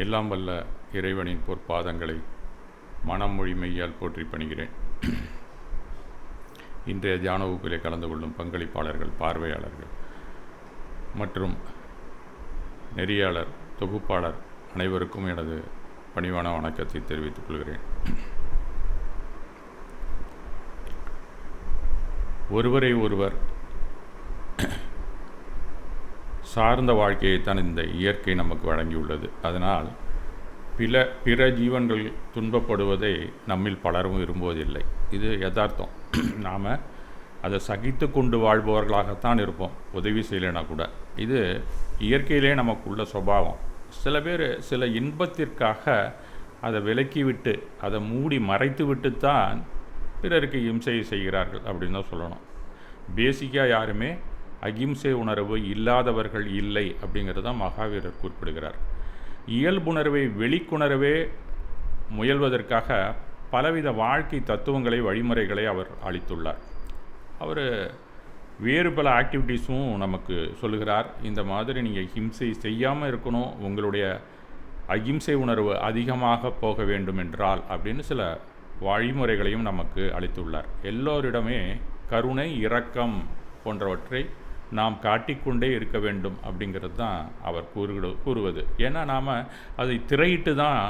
எல்லாம் வல்ல இறைவனின் பொற்பாதங்களை மனம் மொழி மெய்யால் போற்றி பணிகிறேன். இன்றைய தியான வகுப்பிலே கலந்து கொள்ளும் பங்களிப்பாளர்கள், பார்வையாளர்கள் மற்றும் நெறியாளர், தொகுப்பாளர் அனைவருக்கும் எனது பணிவான வணக்கத்தை தெரிவித்துக் கொள்கிறேன். ஒருவரை ஒருவர் சார்ந்த வாழ்க்கையைத்தான் இந்த இயற்கை நமக்கு வழங்கியுள்ளது. அதனால் பிற ஜீவன்கள் துன்பப்படுவதை நம்மில் பலரும் விரும்புவதில்லை. இது யதார்த்தம். நாம் அதை சகித்து கொண்டு வாழ்பவர்களாகத்தான் இருப்போம், உதவி செய்யலைன்னா கூட. இது இயற்கையிலே நமக்குள்ள சுபாவம். சில பேர் சில இன்பத்திற்காக அதை விலக்கிவிட்டு, அதை மூடி மறைத்து விட்டுத்தான் பிறருக்கு இம்சை செய்கிறார்கள் அப்படின்னு தான் சொல்லணும். பேசிக்காக யாருமே அகிம்சை உணர்வு இல்லாதவர்கள் இல்லை அப்படிங்கிறது தான் மகாவீரர் குறிப்பிடுகிறார். இயல்புணர்வை வெளிக்குணரவே முயல்வதற்காக பலவித வாழ்க்கை தத்துவங்களை, வழிமுறைகளை அவர் அளித்துள்ளார். அவர் வேறு பல ஆக்டிவிட்டீஸும் நமக்கு சொல்லுகிறார். இந்த மாதிரி நீங்கள் ஹிம்சை செய்யாமல் இருக்கணும், உங்களுடைய அகிம்சை உணர்வு அதிகமாக போக வேண்டும் என்றால் அப்படின்னு சில வழிமுறைகளையும் நமக்கு அளித்துள்ளார். எல்லோரிடமே கருணை, இரக்கம் போன்றவற்றை நாம் காட்டிக்கொண்டே இருக்க வேண்டும் அப்படிங்கிறது தான் அவர் கூறுவது. ஏன்னா நாம் அதை திரையிட்டு தான்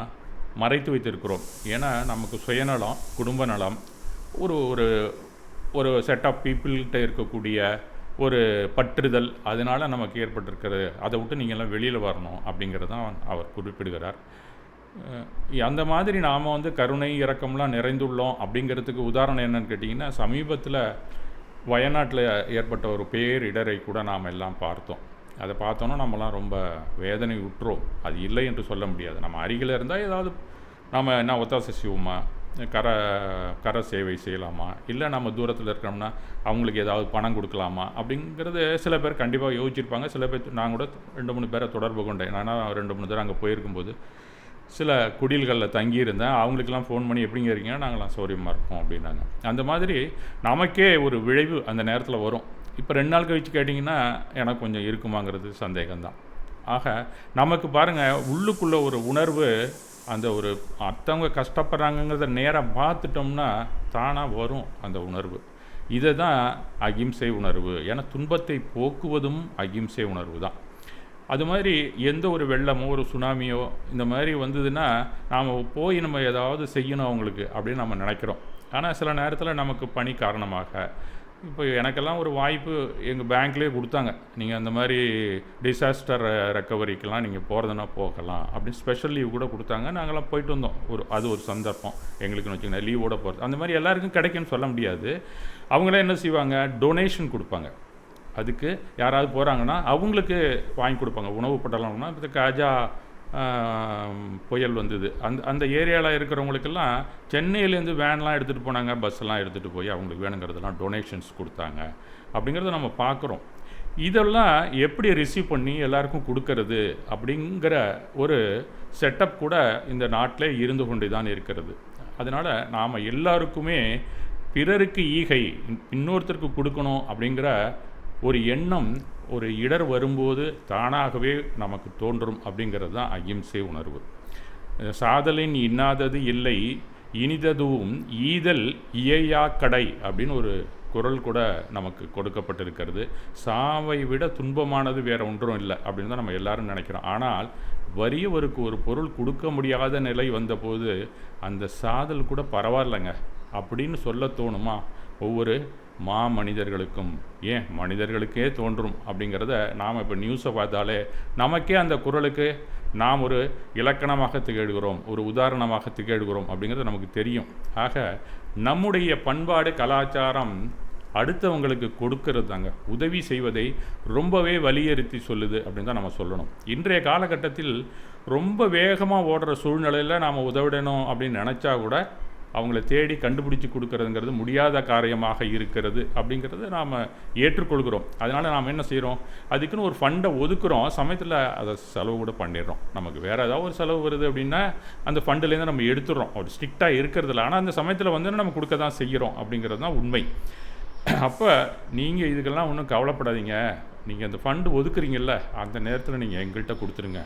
மறைத்து வைத்திருக்கிறோம். ஏன்னா நமக்கு சுயநலம், குடும்ப நலம், ஒரு ஒரு ஒரு செட் ஆஃப் பீப்புள்கிட்ட இருக்கக்கூடிய ஒரு பற்றுதல், அதனால் நமக்கு ஏற்பட்டிருக்கிறது. அதை விட்டு நீங்கள்லாம் வெளியில் வரணும் அப்படிங்கிறது தான் அவர் குறிப்பிடுகிறார். அந்த மாதிரி நாம் கருணை, இரக்கம்லாம் நிறைந்துள்ளோம் அப்படிங்கிறதுக்கு உதாரணம் என்னன்னு கேட்டிங்கன்னா, சமீபத்தில் வயநாட்டில் ஏற்பட்ட ஒரு பேரிடரை கூட நாம் எல்லாம் பார்த்தோம். அதை பார்த்தோன்னா நம்மலாம் ரொம்ப வேதனை உற்றோம். அது இல்லை என்று சொல்ல முடியாது. நம்ம அருகில் இருந்தால் ஏதாவது நாம் என்ன ஒத்தாசை செய்வோமா, கர சேவை செய்யலாமா, இல்லை நம்ம தூரத்தில் இருக்கிறோம்னா அவங்களுக்கு ஏதாவது பணம் கொடுக்கலாமா அப்படிங்கிறது சில பேர் கண்டிப்பாக யோசிச்சிருப்பாங்க. சில பேர், நான் கூட 2-3 பேரை தொடர்பு கொண்டேன். நான் 2-3 தடவை அங்கே போயிருக்கும்போது சில குடில்களில் தங்கியிருந்தேன். அவங்களுக்கெல்லாம் ஃபோன் பண்ணி எப்படிங்க இருக்கீங்க, நாங்களாம் சௌரியமாக இருக்கோம் அப்படின்னாங்க. அந்த மாதிரி நமக்கே ஒரு விளைவு அந்த நேரத்தில் வரும். இப்போ 2 நாள் கழித்து கேட்டிங்கன்னா எனக்கு கொஞ்சம் இருக்குமாங்கிறது சந்தேகம்தான். ஆக நமக்கு பாருங்கள், உள்ளுக்குள்ளே ஒரு உணர்வு, அந்த ஒரு மற்றவங்க கஷ்டப்படுறாங்கங்கிறத நேராக பார்த்துட்டோம்னா தானாக வரும் அந்த உணர்வு. இதை தான் அகிம்சை உணர்வு. ஏன்னா துன்பத்தை போக்குவதும் அகிம்சை உணர்வு தான். அது மாதிரி எந்த ஒரு வெள்ளமோ ஒரு சுனாமியோ இந்த மாதிரி வந்ததுன்னா நாம் போய் நம்ம ஏதாவது செய்யணும் அவங்களுக்கு அப்படின்னு நம்ம நினைக்கிறோம். ஆனால் சில நேரத்தில் நமக்கு பணி காரணமாக, இப்போ எனக்கெல்லாம் ஒரு வாய்ப்பு எங்கள் பேங்க்லேயே கொடுத்தாங்க, நீங்கள் அந்த மாதிரி டிசாஸ்டர் ரெக்கவரிக்கெல்லாம் நீங்கள் போகிறதுனா போகலாம் அப்படின்னு ஸ்பெஷல் லீவ் கூட கொடுத்தாங்க. நாங்கள்லாம் போயிட்டு வந்தோம். அது ஒரு சந்தர்ப்பம் எங்களுக்குன்னு வச்சுக்கோங்க, லீவோடு போகிறது. அந்த மாதிரி எல்லாருக்கும் கிடைக்குன்னு சொல்ல முடியாது. அவங்களே என்ன செய்வாங்க, டொனேஷன் கொடுப்பாங்க. அதுக்கு யாராவது போகிறாங்கன்னா அவங்களுக்கு வாங்கி கொடுப்பாங்க. உணவு பட்டலம்னா இப்போ கஜா புயல் வந்தது, அந்த ஏரியாவில் இருக்கிறவங்களுக்கெல்லாம் சென்னையிலேருந்து வேன்லாம் எடுத்துகிட்டு போனாங்க, பஸ்ஸெல்லாம் எடுத்துகிட்டு போய் அவங்களுக்கு வேணுங்கிறதெல்லாம் டொனேஷன்ஸ் கொடுத்தாங்க. அப்படிங்கிறத நம்ம பார்க்குறோம். இதெல்லாம் எப்படி ரிசீவ் பண்ணி எல்லாருக்கும் கொடுக்கறது அப்படிங்கிற ஒரு செட்டப் கூட இந்த நாட்டில் இருந்து கொண்டு தான் இருக்கிறது. அதனால் நாம் எல்லாருக்குமே பிறருக்கு ஈகை, இன்னொருத்தருக்கு கொடுக்கணும் அப்படிங்கிற ஒரு எண்ணம் ஒரு இடர் வரும்போது தானாகவே நமக்கு தோன்றும் அப்படிங்கிறது தான் அகிம்சை உணர்வு. சாதலின் இன்னாதது இல்லை, இனிததுவும் ஈதல் இயையா கடை அப்படின்னு ஒரு குறள் கூட நமக்கு கொடுக்கப்பட்டிருக்கிறது. சாவை விட துன்பமானது வேறு ஒன்றும் இல்லை அப்படின்னு தான் நம்ம எல்லாரும் நினைக்கிறோம். ஆனால் வறியவருக்கு ஒரு பொருள் கொடுக்க முடியாத நிலை வந்தபோது அந்த சாதல் கூட பரவாயில்லைங்க அப்படின்னு சொல்ல தோணுமா? ஒவ்வொரு மனிதர்களுக்கும், ஏன் மனிதர்களுக்கே தோன்றும் அப்படிங்கிறத நாம் இப்போ நியூஸை பார்த்தாலே நமக்கே அந்த குறளுக்கு நாம் ஒரு இலக்கணமாக திகழ்கிறோம், ஒரு உதாரணமாக திகழ்கிறோம் அப்படிங்கிறது நமக்கு தெரியும். ஆக நம்முடைய பண்பாடு, கலாச்சாரம் அடுத்தவங்களுக்கு கொடுக்கறது தாங்க, உதவி செய்வதை ரொம்பவே வலியுறுத்தி சொல்லுது அப்படின்னு தான் நம்ம சொல்லணும். இன்றைய காலகட்டத்தில் ரொம்ப வேகமாக ஓடுற சூழ்நிலையில் நாம் உதவிடணும் அப்படின்னு நினச்சா கூட அவங்கள தேடி கண்டுபிடிச்சி கொடுக்கறதுங்கிறது முடியாத காரியமாக இருக்கிறது அப்படிங்கிறத நாம் ஏற்றுக்கொள்கிறோம். அதனால் நாம் என்ன செய்கிறோம், அதுக்குன்னு ஒரு ஃபண்டை ஒதுக்குறோம், சமயத்தில் அதை செலவு கூட பண்ணிடுறோம். நமக்கு வேறு ஏதாவது ஒரு செலவு வருது அப்படின்னா அந்த ஃபண்டுலேருந்து நம்ம எடுத்துடுறோம், ஒரு ஸ்ட்ரிக்டாக இருக்கிறதில்ல. ஆனால் அந்த சமயத்தில் நம்ம கொடுக்க தான் செய்கிறோம் அப்படிங்கிறது தான் உண்மை. அப்போ நீங்கள் இதுக்கெல்லாம் ஒன்றும் கவலைப்படாதீங்க, நீங்கள் அந்த ஃபண்டு ஒதுக்குறீங்கல்ல, அந்த நேரத்தில் நீங்கள் எங்கள்கிட்ட கொடுத்துருங்க,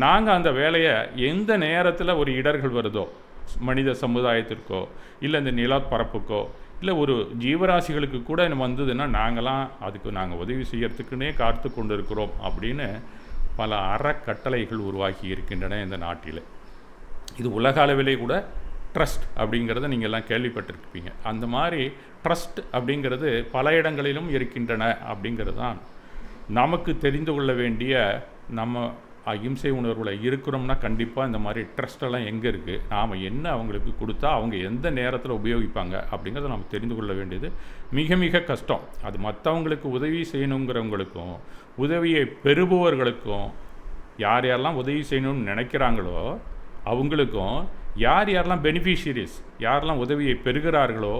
நாங்கள் அந்த வேலையை எந்த நேரத்தில் ஒரு இடர்கள் வருதோ, மனித சமுதாயத்திற்கோ இல்லை இந்த நிலப்பரப்புக்கோ இல்லை ஒரு ஜீவராசிகளுக்கு கூட வந்ததுன்னா நாங்களாம் அதுக்கு நாங்கள் உதவி செய்யறதுக்குன்னே காத்து கொண்டு இருக்கிறோம் அப்படின்னு பல அறக்கட்டளைகள் உருவாகி இருக்கின்றன இந்த நாட்டில். இது உலக அளவிலே கூட ட்ரஸ்ட் அப்படிங்கிறத நீங்கள் எல்லாம் கேள்விப்பட்டிருப்பீங்க. அந்த மாதிரி ட்ரஸ்ட் அப்படிங்கிறது பல இடங்களிலும் இருக்கின்றன அப்படிங்கிறது தான் நமக்கு தெரிந்து கொள்ள வேண்டிய. நம்ம அகிம்சை உணர்வில் இருக்கிறோம்னா கண்டிப்பாக இந்த மாதிரி ட்ரஸ்டெல்லாம் எங்கே இருக்குது, நாம் என்ன அவங்களுக்கு கொடுத்தா அவங்க எந்த நேரத்தில் உபயோகிப்பாங்க அப்படிங்கிறத நம்ம தெரிந்து கொள்ள வேண்டியது மிக மிக கஷ்டம். அது மற்றவங்களுக்கு உதவி செய்யணுங்கிறவங்களுக்கும் உதவியை பெறுபவர்களுக்கும் யார் யாரெல்லாம் உதவி செய்யணும்னு நினைக்கிறாங்களோ அவங்களுக்கும் யார் யாரெல்லாம் பெனிஃபிஷியரிஸ் யாரெல்லாம் உதவியை பெறுகிறார்களோ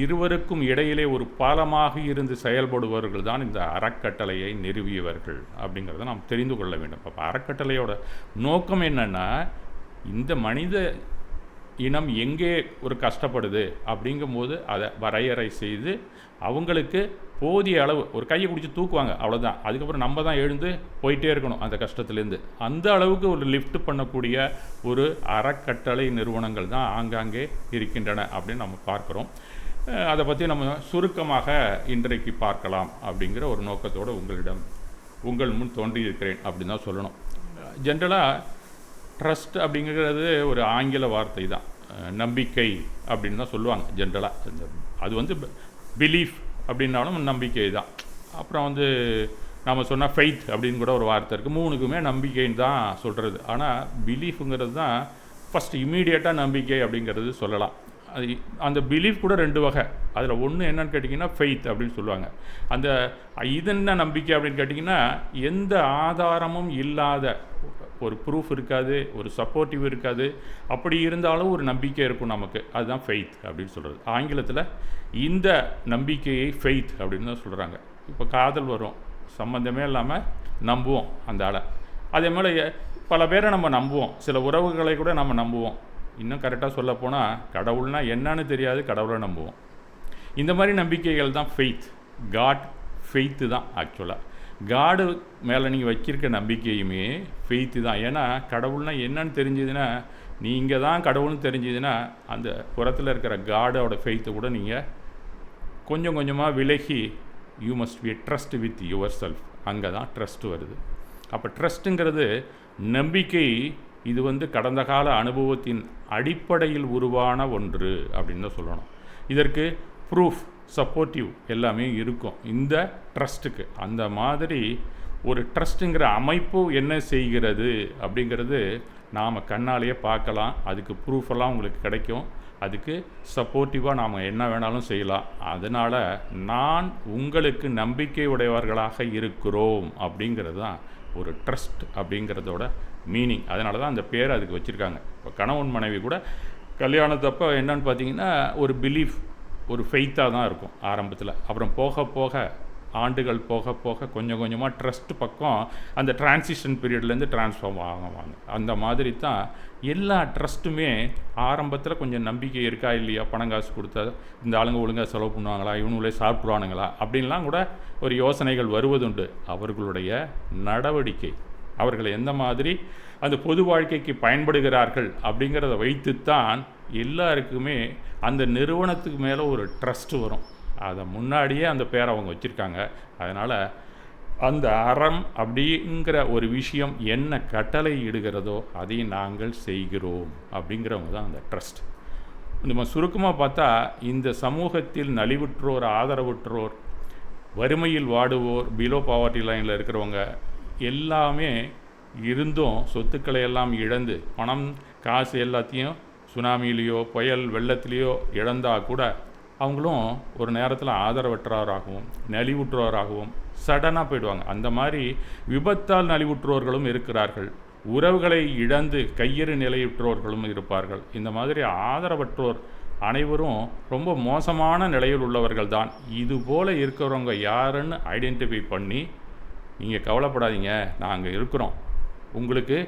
இருவருக்கும் இடையிலே ஒரு பாலமாக இருந்து செயல்படுபவர்கள் தான் இந்த அறக்கட்டளையை நிறுவியவர்கள் அப்படிங்கிறத நாம் தெரிந்து கொள்ள வேண்டும். அப்போ அறக்கட்டளையோட நோக்கம் என்னென்னா, இந்த மனித இனம் எங்கே ஒரு கஷ்டப்படுது அப்படிங்கும்போது அதை வரையறை செய்து அவங்களுக்கு போதிய அளவு ஒரு கையை பிடிச்சி தூக்குவாங்க, அவ்வளோதான். அதுக்கப்புறம் நம்ம தான் எழுந்து போயிட்டே இருக்கணும் அந்த கஷ்டத்துலேருந்து. அந்த அளவுக்கு ஒரு லிஃப்ட் பண்ணக்கூடிய ஒரு அறக்கட்டளை நிறுவனங்கள் தான் ஆங்காங்கே இருக்கின்றன அப்படின்னு நம்ம பார்க்குறோம். அதை பற்றி நம்ம சுருக்கமாக இன்றைக்கு பார்க்கலாம் அப்படிங்கிற ஒரு நோக்கத்தோடு உங்கள் முன் தோன்றியிருக்கிறேன் அப்படின்னு தான் சொல்லணும். ஜென்ரலாக ட்ரஸ்ட் அப்படிங்கிறது ஒரு ஆங்கில வார்த்தை தான். நம்பிக்கை அப்படின்னு தான் சொல்லுவாங்க ஜென்ரலாக. அது பிலீஃப் அப்படின்னாலும் நம்பிக்கை தான். அப்புறம் நம்ம சொன்னால் ஃபெய்த் அப்படின்னு கூட ஒரு வார்த்தை இருக்குது. மூணுக்குமே நம்பிக்கைன்னு தான் சொல்கிறது. ஆனால் பிலீஃபுங்கிறது தான் ஃபஸ்ட் இம்மீடியட்டாக நம்பிக்கை அப்படிங்கிறது சொல்லலாம். அந்த பிலீஃப் கூட ரெண்டு வகை. அதில் ஒன்று என்னன்னு கேட்டிங்கன்னா ஃபெய்த் அப்படின்னு சொல்லுவாங்க. இது என்ன நம்பிக்கை அப்படின்னு கேட்டிங்கன்னா, எந்த ஆதாரமும் இல்லாத ஒரு ப்ரூஃப் இருக்காது, ஒரு சப்போர்ட்டிவ் இருக்காது. அப்படி இருந்தாலும் ஒரு நம்பிக்கை இருக்கும் நமக்கு, அதுதான் ஃபெய்த் அப்படின்னு சொல்கிறது. ஆங்கிலத்தில் இந்த நம்பிக்கையை ஃபெய்த் அப்படின்னு தான் சொல்கிறாங்க. இப்போ காதல் வரும், சம்மந்தமே இல்லாமல் நம்புவோம் அந்த ஆளை. அதே மாதிரி பல பேரை நம்ம நம்புவோம், சில உறவுகளை கூட நம்ம நம்புவோம். இன்னும் கரெக்டாக சொல்லப்போனால் கடவுள்னால் என்னன்னு தெரியாது, கடவுளை நம்புவோம். இந்த மாதிரி நம்பிக்கைகள் தான் ஃபெய்த். காட் ஃபெய்த்து தான் ஆக்சுவலாக. காடு மேலே நீங்கள் வச்சிருக்க நம்பிக்கையுமே ஃபெய்த்து தான். ஏன்னா கடவுள்னால் என்னன்னு தெரிஞ்சதுன்னா, நீங்கள் தான் கடவுள்னு தெரிஞ்சதுன்னா அந்த புறத்தில் இருக்கிற காடோட ஃபெய்த்தை கூட நீங்கள் கொஞ்சம் கொஞ்சமாக விலகி you must be trust with your self. அங்கே தான் ட்ரஸ்ட் வருது. அப்போ ட்ரஸ்ட்டுங்கிறது நம்பிக்கை. இது கடந்த கால அனுபவத்தின் அடிப்படையில் உருவான ஒன்று அப்படின்னு தான் சொல்லணும். இதற்கு ப்ரூஃப், சப்போர்ட்டிவ் எல்லாமே இருக்கும் இந்த ட்ரஸ்ட்டுக்கு. அந்த மாதிரி ஒரு ட்ரஸ்ட்டுங்கிற அமைப்பு என்ன செய்கிறது அப்படிங்கிறது நாம் கண்ணாலேயே பார்க்கலாம். அதுக்கு ப்ரூஃபெல்லாம் உங்களுக்கு கிடைக்கும். அதுக்கு சப்போர்ட்டிவாக நாம் என்ன வேணாலும் செய்யலாம். அதனால் நான் உங்களுக்கு நம்பிக்கை உடையவர்களாக இருக்கிறோம் அப்படிங்கிறது தான் ஒரு ட்ரஸ்ட் அப்படிங்கிறதோட மீனிங். அதனால தான் அந்த பேர் அதுக்கு வச்சுருக்காங்க. இப்போ கணவன் மனைவி கூட கல்யாணத்தப்போ என்னன்னு பார்த்தீங்கன்னா ஒரு பிலீஃப், ஒரு ஃபெய்த்தாக தான் இருக்கும் ஆரம்பத்தில். அப்புறம் போக போக ஆண்டுகள் போக போக கொஞ்சம் கொஞ்சமாக ட்ரஸ்ட் பக்கம் அந்த டிரான்சிஷன் பீரியட்லேருந்து ட்ரான்ஸ்ஃபார்ம் ஆகுவாங்க. அந்த மாதிரி தான் எல்லா ட்ரஸ்ட்டுமே ஆரம்பத்தில் கொஞ்சம் நம்பிக்கை இருக்கா இல்லையா, பணம் காசு கொடுத்தா இந்த ஆளுங்க ஒழுங்காக செலவு பண்ணுவாங்களா, இவனுங்களே சாப்பிடுவானுங்களா அப்படின்லாம் கூட ஒரு யோசனைகள் வருவதுண்டு. அவர்களுடைய நடவடிக்கை, அவர்கள் எந்த மாதிரி அந்த பொது வாழ்க்கைக்கு பயன்படுகிறார்கள் அப்படிங்கிறத வைத்துத்தான் எல்லாருக்குமே அந்த நிறுவனத்துக்கு மேலே ஒரு ட்ரஸ்ட்டு வரும். அதை முன்னாடியே அந்த பேரை அவங்க வச்சுருக்காங்க. அதனால் அந்த அறம் அப்படிங்கிற ஒரு விஷயம் என்ன கட்டளை இடுகிறதோ அதை நாங்கள் செய்கிறோம் அப்படிங்கிறவங்க தான் அந்த ட்ரஸ்ட். நம்ம சுருக்கமாக பார்த்தா இந்த சமூகத்தில் நலிவுற்றோர், ஆதரவுற்றோர், வறுமையில் வாடுவோர், பிலோ பாவர்ட்டி லைனில் இருக்கிறவங்க எல்லாமே இருந்தும் சொத்துக்களை எல்லாம் இழந்து பணம் காசு எல்லாத்தையும் சுனாமிலேயோ புயல் வெள்ளத்திலேயோ இழந்தால் கூட அவங்களும் ஒரு நேரத்தில் ஆதரவற்றோராகவும் நலிவுற்றோராகவும் சடனாக போயிடுவாங்க. அந்த மாதிரி விபத்தால் நலிவுற்றோர்களும் இருக்கிறார்கள். உறவுகளை இழந்து கையறு நிலையுற்றோர்களும் இருப்பார்கள். இந்த மாதிரி ஆதரவற்றோர் அனைவரும் ரொம்ப மோசமான நிலையில் உள்ளவர்கள் தான். இதுபோல் இருக்கிறவங்க யாருன்னு ஐடென்டிஃபை பண்ணி நீங்கள் கவலைப்படாதீங்க, நாங்கள் இருக்கிறோம், உங்களுக்கு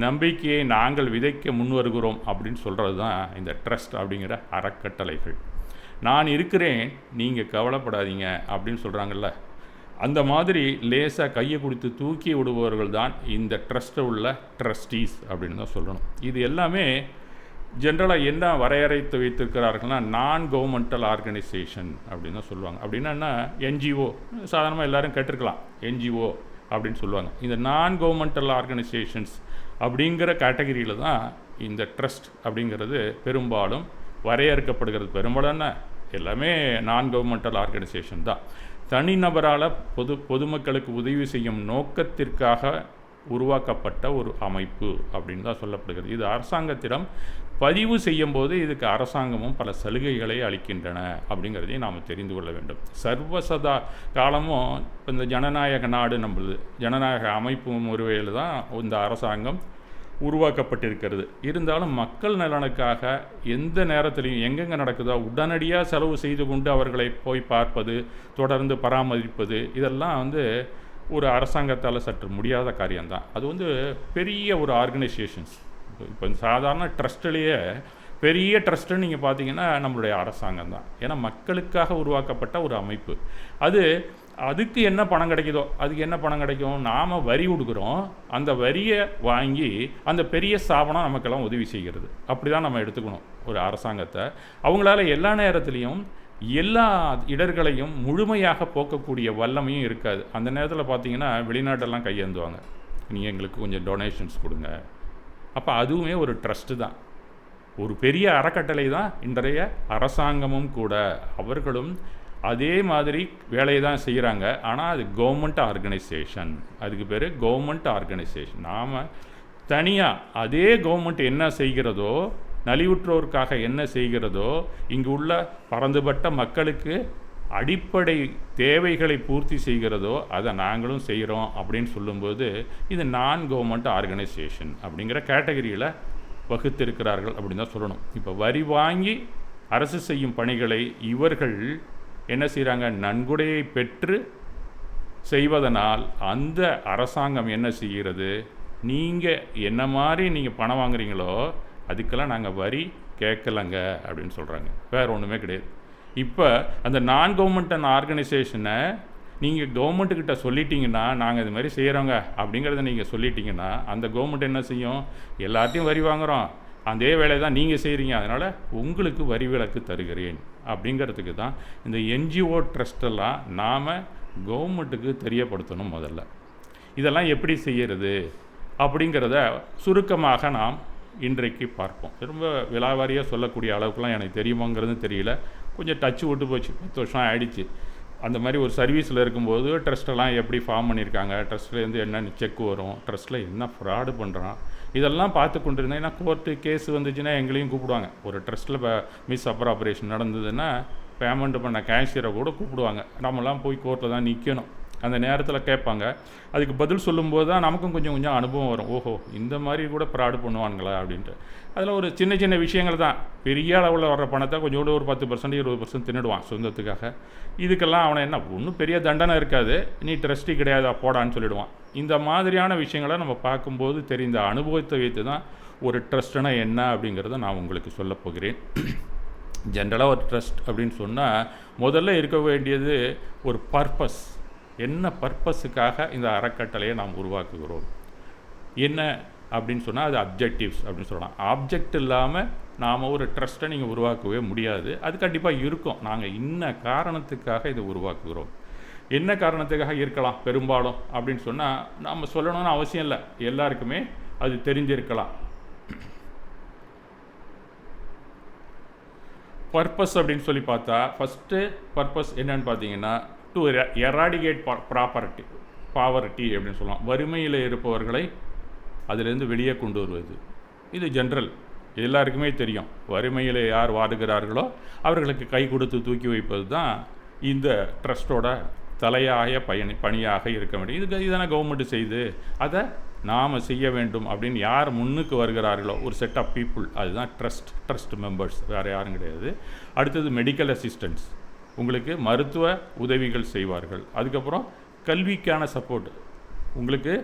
நம்பிக்கையை நாங்கள் விதைக்க முன்வருகிறோம் அப்படின்னு சொல்கிறது தான் இந்த ட்ரஸ்ட் அப்படிங்கிற அறக்கட்டளைகள். நான் இருக்கிறேன், நீங்கள் கவலைப்படாதீங்க அப்படின்னு சொல்கிறாங்கல்ல. அந்த மாதிரி லேசாக கையை கொடுத்து தூக்கி விடுபவர்கள் தான் இந்த ட்ரஸ்ட்டில் உள்ள ட்ரஸ்டீஸ் அப்படின்னு தான் சொல்லணும். இது எல்லாமே ஜென்ரலாக என்ன வரையறைத்து வைத்திருக்கிறார்கள்னா நான் கவர்மெண்டல் ஆர்கனைசேஷன் அப்படின்னு தான் சொல்லுவாங்க. அப்படின்னா என்ஜிஓ, சாதாரணமாக எல்லோரும் கேட்டிருக்கலாம் என்ஜிஓ அப்படின்னு சொல்லுவாங்க. இந்த நான் கவர்மெண்டல் ஆர்கனைசேஷன்ஸ் அப்படிங்கிற கேட்டகரியில் தான் இந்த ட்ரஸ்ட் அப்படிங்கிறது பெரும்பாலும் வரையறுக்கப்படுகிறது. பெரும்பாலான எல்லாமே நான் கவர்மெண்டல் ஆர்கனைசேஷன் தான். தனிநபரால் பொதுமக்களுக்கு உதவி செய்யும் நோக்கத்திற்காக உருவாக்கப்பட்ட ஒரு அமைப்பு அப்படின்னு தான் சொல்லப்படுகிறது. இது அரசாங்கத்திடம் பதிவு செய்யும் போது இதுக்கு அரசாங்கமும் பல சலுகைகளை அளிக்கின்றன அப்படிங்கிறதையும் நாம் தெரிந்து கொள்ள வேண்டும். சர்வசதா காலமும் இந்த ஜனநாயக நாடு நம்மளது, ஜனநாயக அமைப்பு முறையில் தான் இந்த அரசாங்கம் உருவாக்கப்பட்டிருக்கிறது. இருந்தாலும் மக்கள் நலனுக்காக எந்த நேரத்திலையும் எங்கெங்கே நடக்குதோ உடனடியாக செலவு செய்து கொண்டு அவர்களை போய் பார்ப்பது, தொடர்ந்து பராமரிப்பது, இதெல்லாம் ஒரு அரசாங்கத்தால் சற்று முடியாத காரியம்தான். அது பெரிய ஒரு ஆர்கனைசேஷன்ஸ். இப்போ சாதாரண ட்ரஸ்ட்லேயே பெரிய ட்ரஸ்ட்டுன்னு நீங்கள் பார்த்தீங்கன்னா நம்மளுடைய அரசாங்கம் தான். ஏன்னா மக்களுக்காக உருவாக்கப்பட்ட ஒரு அமைப்பு. அதுக்கு என்ன பணம் கிடைக்குதோ, அதுக்கு என்ன பணம் கிடைக்கும், நாம் வரி கொடுக்குறோம், அந்த வரியை வாங்கி அந்த பெரிய ஸ்தாபனம் நமக்கெல்லாம் உதவி செய்கிறது. அப்படி தான் நம்ம எடுத்துக்கணும் ஒரு அரசாங்கத்தை. அவங்களால எல்லா நேரத்துலையும் எல்லா இடர்களையும் முழுமையாக போக்கக்கூடிய வல்லமையும் இருக்காது. அந்த நேரத்தில் பார்த்தீங்கன்னா வெளிநாட்டெல்லாம் கையேந்துவாங்க, நீங்கள் எங்களுக்கு கொஞ்சம் டொனேஷன்ஸ் கொடுங்க. அப்போ அதுவுமே ஒரு ட்ரஸ்ட்டு தான், ஒரு பெரிய அறக்கட்டளை தான் இன்றைய அரசாங்கமும் கூட. அவர்களும் அதே மாதிரி வேலையை தான் செய்கிறாங்க. ஆனால் அது கவர்மெண்ட் ஆர்கனைசேஷன், அதுக்கு பேர் கவர்மெண்ட் ஆர்கனைசேஷன். நாம் தனியாக அதே கவர்மெண்ட் என்ன செய்கிறதோ, நலிவுற்றோருக்காக என்ன செய்கிறதோ, இங்கு உள்ள பரந்துபட்ட மக்களுக்கு அடிப்படை தேவைகளை பூர்த்தி செய்கிறதோ அதை நாங்களும் செய்கிறோம் அப்படின்னு சொல்லும்போது இது நான் கவர்மெண்ட் ஆர்கனைசேஷன் அப்படிங்கிற கேட்டகரியில் வகுத்திருக்கிறார்கள் அப்படின்னு தான் சொல்லணும். இப்போ வரி வாங்கி அரசு செய்யும் பணிகளை இவர்கள் என்ன செய்கிறாங்க, நன்கொடையை பெற்று செய்வதனால் அந்த அரசாங்கம் என்ன செய்கிறது, நீங்கள் என்ன மாதிரி நீங்கள் பணம் வாங்குறீங்களோ அதுக்கெல்லாம் நாங்கள் வரி கேட்கலங்க அப்படின்னு சொல்கிறாங்க. வேறு ஒன்றுமே கிடையாது. இப்போ அந்த நான் கவர்மெண்ட் ஆர்கனைசேஷனை நீங்கள் கவர்மெண்ட்டுக்கிட்ட சொல்லிட்டீங்கன்னா, நாங்கள் இது மாதிரி செய்கிறோங்க அப்படிங்கிறத நீங்கள் சொல்லிட்டீங்கன்னா, அந்த கவர்மெண்ட் என்ன செய்யும், எல்லாத்தையும் வரி வாங்குகிறோம், அதே வேலை தான் நீங்கள் செய்கிறீங்க, அதனால் உங்களுக்கு வரி விலக்கு தருகிறேன் அப்படிங்கிறதுக்கு தான் இந்த என்ஜிஓ ட்ரஸ்டெல்லாம் நாம் கவர்மெண்ட்டுக்கு தெரியப்படுத்தணும். முதல்ல இதெல்லாம் எப்படி செய்கிறது அப்படிங்கிறத சுருக்கமாக நாம் இன்றைக்கு பார்ப்போம். ரொம்ப விலாவாரியாக சொல்லக்கூடிய அளவுக்குலாம் எனக்கு தெரியுமாங்கிறது தெரியல, கொஞ்சம் டச்சு விட்டு போச்சு, 10 வருஷம் ஆகிடுச்சு. அந்த மாதிரி ஒரு சர்வீஸில் இருக்கும்போது ட்ரஸ்ட்டெல்லாம் எப்படி ஃபார்ம் பண்ணியிருக்காங்க, ட்ரஸ்ட்லேருந்து என்னென்ன செக் வரும், ட்ரஸ்ட்டில் என்ன ஃப்ராடு பண்ணுறான், இதெல்லாம் பார்த்து கொண்டு இருந்தேன். ஏன்னா கோர்ட்டு கேஸ் வந்துச்சுன்னா எங்களையும் கூப்பிடுவாங்க. ஒரு ட்ரஸ்ட்டில் இப்போ மிஸ் அப்ராப்ரேஷன் நடந்ததுன்னா பேமெண்ட் பண்ண கேஷியரை கூட கூப்பிடுவாங்க. நம்மலாம் போய் கோர்ட்டில் தான் நிற்கணும். அந்த நேரத்தில் கேட்பாங்க, அதுக்கு பதில் சொல்லும்போது தான் நமக்கும் கொஞ்சம் கொஞ்சம் அனுபவம் வரும். ஓஹோ, இந்த மாதிரி கூட ஃப்ராடு பண்ணுவானுங்களா அப்படின்ட்டு. அதில் ஒரு சின்ன சின்ன விஷயங்கள் தான், பெரிய அளவில் வர்ற பணத்தை கொஞ்சோடு ஒரு 10% 20% தின்னுடுவான் சொந்தத்துக்காக. இதுக்கெல்லாம் அவனை என்ன ஒன்றும் பெரிய தண்டனை இருக்காது, நீ ட்ரஸ்டி கிடையாதா போடான்னு சொல்லிவிடுவான். இந்த மாதிரியான விஷயங்களை நம்ம பார்க்கும்போது தெரிந்த அனுபவத்தை வைத்து தான் ஒரு ட்ரஸ்ட்னா என்ன அப்படிங்கிறத நான் உங்களுக்கு சொல்லப் போகிறேன். ஜென்ரலாக ஒரு ட்ரஸ்ட் அப்படின்னு சொன்னால் முதல்ல இருக்க வேண்டியது ஒரு பர்பஸ். என்ன பர்பஸுக்காக இந்த அறக்கட்டளையை நாம் உருவாக்குகிறோம் என்ன அப்படின்னு சொன்னால் அது அப்ஜெக்டிவ்ஸ் அப்படின்னு சொல்லலாம். ஆப்ஜெக்ட் இல்லாமல் நாம் ஒரு ட்ரஸ்ட்டை நீங்கள் உருவாக்கவே முடியாது. அது கண்டிப்பாக இருக்கும். நாங்கள் இன்ன காரணத்துக்காக இதை உருவாக்குகிறோம், என்ன காரணத்துக்காக இருக்கலாம் பெரும்பாலும் அப்படின்னு சொன்னால் நாம் சொல்லணும்னு அவசியம் இல்லை, எல்லாருக்குமே அது தெரிஞ்சிருக்கலாம். பர்பஸ் அப்படின்னு சொல்லி பார்த்தா ஃபஸ்ட்டு பர்பஸ் என்னன்னு பார்த்தீங்கன்னா டு எராடிகேட் பாவர்ட்டி அப்படின்னு சொல்லலாம். வறுமையில் இருப்பவர்களை அதிலிருந்து வெளியே கொண்டு வருவது. இது ஜென்ரல், எல்லாருக்குமே தெரியும். வறுமையில் யார் வாடுகிறார்களோ அவர்களுக்கு கை கொடுத்து தூக்கி வைப்பது தான் இந்த ட்ரஸ்ட்டோட தலையாய பணியாக இருக்க வேண்டும். இதனை கவர்மெண்ட்டு செய்து அதை நாம் செய்ய வேண்டும் அப்படின்னு யார் முன்னுக்கு வருகிறார்களோ ஒரு செட் ஆஃப் பீப்புள், அதுதான் ட்ரஸ்ட் மெம்பர்ஸ், வேறு யாரும் கிடையாது. அடுத்தது மெடிக்கல் அசிஸ்டன்ஸ், உங்களுக்கு மருத்துவ உதவிகள் செய்வார்கள். அதுக்கப்புறம் கல்விக்கான சப்போர்ட், உங்களுக்கு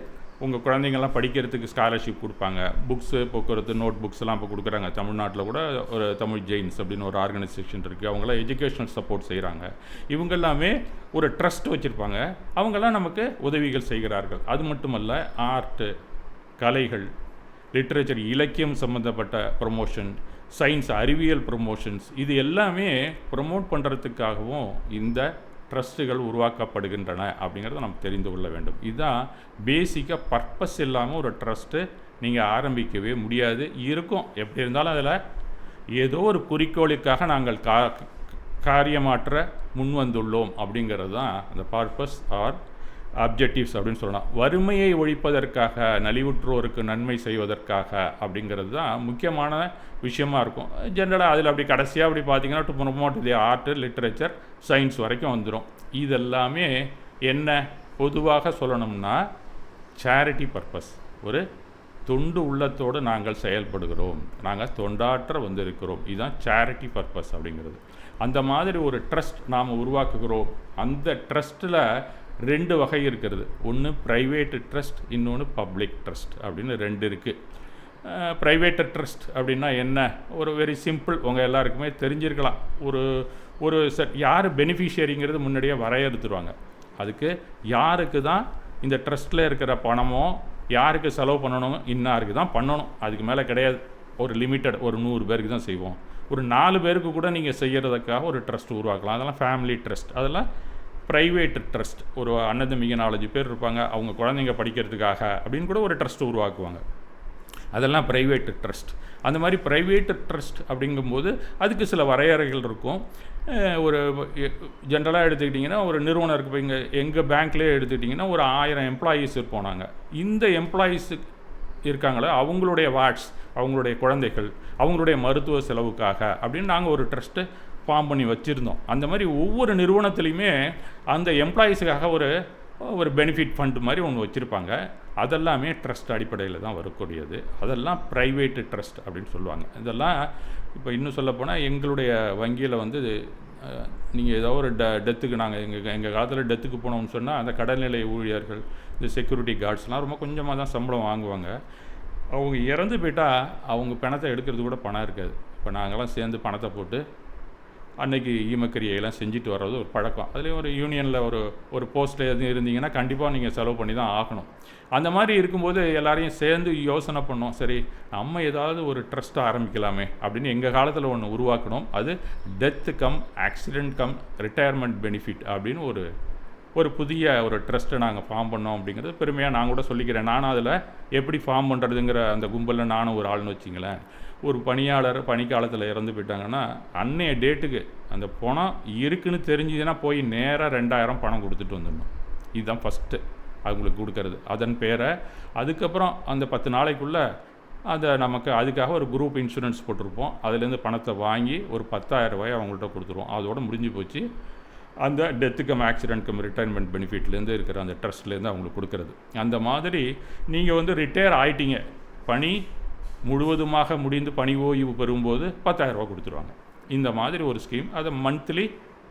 உங்கள் குழந்தைங்கள்லாம் படிக்கிறதுக்கு ஸ்காலர்ஷிப் கொடுப்பாங்க. புக்ஸு, போக்குவரத்து, நோட் புக்ஸ்லாம் இப்போ கொடுக்குறாங்க. தமிழ்நாட்டில் கூட ஒரு தமிழ் ஜெயின்ஸ் அப்படின்னு ஒரு ஆர்கனைசேஷன் இருக்குது. அவங்களாம் எஜுகேஷனல் சப்போர்ட் செய்கிறாங்க. இவங்க எல்லாமே ஒரு ட்ரஸ்ட் வச்சுருப்பாங்க. அவங்கெல்லாம் நமக்கு உதவிகள் செய்கிறார்கள். அது மட்டுமல்ல, ஆர்ட்டு, கலைகள், லிட்ரேச்சர், இலக்கியம் சம்மந்தப்பட்ட ப்ரொமோஷன், சயின்ஸ், அறிவியல் ப்ரொமோஷன்ஸ், இது எல்லாமே ப்ரொமோட் பண்ணுறதுக்காகவும் இந்த ட்ரஸ்ட்டுகள் உருவாக்கப்படுகின்றன அப்படிங்கிறத நம்ம தெரிந்து கொள்ள வேண்டும். இதுதான் பேசிக்காக. பர்பஸ் இல்லாமல் ஒரு ட்ரஸ்ட்டு நீங்கள் ஆரம்பிக்கவே முடியாது. இருக்கும், எப்படி இருந்தாலும் அதில் ஏதோ ஒரு குறிக்கோளுக்காக நாங்கள் காரியமாற்ற முன் வந்துள்ளோம் அப்படிங்கிறது தான் அந்த பர்பஸ் ஆர் அப்ஜெக்டிவ்ஸ் அப்படின்னு சொல்லலாம். வறுமையை ஒழிப்பதற்காக, நலிவுற்றோருக்கு நன்மை செய்வதற்காக அப்படிங்கிறது தான் முக்கியமான விஷயமா இருக்கும். ஜென்ரலாக அதில் அப்படி கடைசியாக அப்படி பார்த்தீங்கன்னா to promote the art, literature, science வரைக்கும் வந்துடும். இதெல்லாமே என்ன பொதுவாக சொல்லணும்னா சேரிட்டி பர்பஸ். ஒரு தொண்டு உள்ளத்தோடு நாங்கள் செயல்படுகிறோம், நாங்கள் தொண்டாற்ற வந்திருக்கிறோம். இதுதான் சேரிட்டி பர்பஸ் அப்படிங்கிறது. அந்த மாதிரி ஒரு ட்ரஸ்ட் நாம் உருவாக்குகிறோம். அந்த ட்ரஸ்ட்டில் 2 வகை இருக்கிறது. ஒன்று ப்ரைவேட்டு ட்ரஸ்ட், இன்னொன்று பப்ளிக் ட்ரஸ்ட் அப்படின்னு 2 இருக்குது. ப்ரைவேட்டு ட்ரஸ்ட் அப்படின்னா என்ன? ஒரு வெரி சிம்பிள், உங்கள் எல்லாருக்குமே தெரிஞ்சிருக்கலாம். ஒரு யார் பெனிஃபிஷியரிங்கிறது முன்னாடியே வரையறுத்துருவாங்க. அதுக்கு யாருக்கு தான் இந்த ட்ரஸ்ட்டில் இருக்கிற பணமோ யாருக்கு செலவு பண்ணணும், இன்னாருக்கு தான் பண்ணணும், அதுக்கு மேலே கிடையாது. ஒரு லிமிட்டட், ஒரு 100 பேருக்கு தான் செய்வோம். ஒரு 4 பேருக்கு கூட நீங்கள் செய்கிறதுக்காக ஒரு ட்ரஸ்ட் உருவாக்கலாம். அதெல்லாம் ஃபேமிலி ட்ரஸ்ட். அதெல்லாம் ப்ரைவேட் ட்ரஸ்ட். ஒரு அண்ணன் தம்பிங்க 4-5 பேர் இருப்பாங்க, அவங்க குழந்தைங்க படிக்கிறதுக்காக அப்படின்னு கூட ஒரு ட்ரஸ்ட் உருவாக்குவாங்க. அதெல்லாம் ப்ரைவேட்டு ட்ரஸ்ட். அந்த மாதிரி ப்ரைவேட்டு ட்ரஸ்ட் அப்படிங்கும்போது அதுக்கு சில வரையறைகள் இருக்கும். ஒரு ஜென்ரலாக எடுத்துக்கிட்டிங்கன்னா, ஒரு நிறுவனம் இருக்குது. இப்போ எங்கள் பேங்க்லேயே எடுத்துக்கிட்டிங்கன்னா ஒரு 1000 எம்ப்ளாயீஸ் இருப்போம் நாங்கள். இந்த எம்ப்ளாயீஸு இருக்காங்களே, அவங்களுடைய வாட்ஸ், அவங்களுடைய குழந்தைகள், அவங்களுடைய மருத்துவ செலவுக்காக அப்படின்னு நாங்கள் ஒரு ட்ரஸ்ட்டு ஃபார்ம் பண்ணி வச்சுருந்தோம். அந்த மாதிரி ஒவ்வொரு நிறுவனத்துலேயுமே அந்த எம்ப்ளாயீஸுக்காக ஒரு பெனிஃபிட் ஃபண்டு மாதிரி ஒன்று வச்சுருப்பாங்க. அதெல்லாமே ட்ரஸ்ட் அடிப்படையில் தான் வரக்கூடியது. அதெல்லாம் ப்ரைவேட்டு ட்ரஸ்ட் அப்படின்னு சொல்லுவாங்க. இதெல்லாம் இப்போ இன்னும் சொல்லப்போனால் எங்களுடைய வங்கியில் வந்து நீங்கள் ஏதோ ஒரு டெத்துக்கு நாங்கள் எங்கள் காலத்தில் டெத்துக்கு போனோம்னு சொன்னால் அந்த கடல்நிலை ஊழியர்கள், இந்த செக்யூரிட்டி கார்ட்ஸ்லாம் ரொம்ப கொஞ்சமாக தான் சம்பளம் வாங்குவாங்க. அவங்க இறந்து போயிட்டால் அவங்க பணத்தை எடுக்கிறது கூட பணம் இருக்காது. இப்போ நாங்கள்லாம் சேர்ந்து பணத்தை போட்டு அன்றைக்கி ஈமக்கிரியெல்லாம் செஞ்சுட்டு வர்றது ஒரு பழக்கம். அதுலேயும் ஒரு யூனியனில் ஒரு போஸ்ட்டில் எதுவும் இருந்தீங்கன்னா கண்டிப்பாக நீங்கள் செலவு பண்ணி தான் ஆகணும். அந்த மாதிரி இருக்கும்போது எல்லாரையும் சேர்ந்து யோசனை பண்ணோம், சரி நம்ம ஏதாவது ஒரு ட்ரஸ்ட் ஆரம்பிக்கலாமே அப்படின்னு எங்கள் காலத்தில் ஒன்று உருவாக்கணும். அது death come accident come retirement benefit அப்படின்னு ஒரு புதிய ஒரு ட்ரஸ்ட்டை நாங்கள் ஃபார்ம் பண்ணோம். அப்படிங்கிறது பெருமையாக நான் கூட சொல்லிக்கிறேன். நானும் அதில் எப்படி ஃபார்ம் பண்ணுறதுங்கிற அந்த கும்பலில் நானும் ஒரு ஆள்னு வச்சிங்களேன். ஒரு பணியாளர் பணிக்காலத்தில் இறந்து போயிட்டாங்கன்னா அன்னைய டேட்டுக்கு அந்த பணம் இருக்குன்னு தெரிஞ்சுதுன்னா போய் நேராக 2000 பணம் கொடுத்துட்டு வந்துடணும். இதுதான் ஃபஸ்ட்டு அவங்களுக்கு கொடுக்கறது. அதன் பேரை அதுக்கப்புறம் அந்த 10 நாளைக்குள்ளே அதை நமக்கு அதுக்காக ஒரு குரூப் இன்சூரன்ஸ் போட்டிருப்போம். அதுலேருந்து பணத்தை வாங்கி ஒரு 10,000 ரூபாய் அவங்கள்ட்ட கொடுத்துருவோம். அதோடு முடிஞ்சு போச்சு. அந்த டெத்துக்கும் ஆக்சிடென்ட்க்கும் ரிட்டைர்மெண்ட் பெனிஃபிட்லேருந்து இருக்கிற அந்த ட்ரஸ்ட்லேருந்து அவங்களுக்கு கொடுக்கறது. அந்த மாதிரி நீங்கள் வந்து ரிட்டையர் ஆகிட்டீங்க, பணி முழுவதுமாக முடிந்து பணி ஓய்வு பெறும்போது 10,000 ரூபா கொடுத்துருவாங்க. இந்த மாதிரி ஒரு ஸ்கீம். அதை மந்த்லி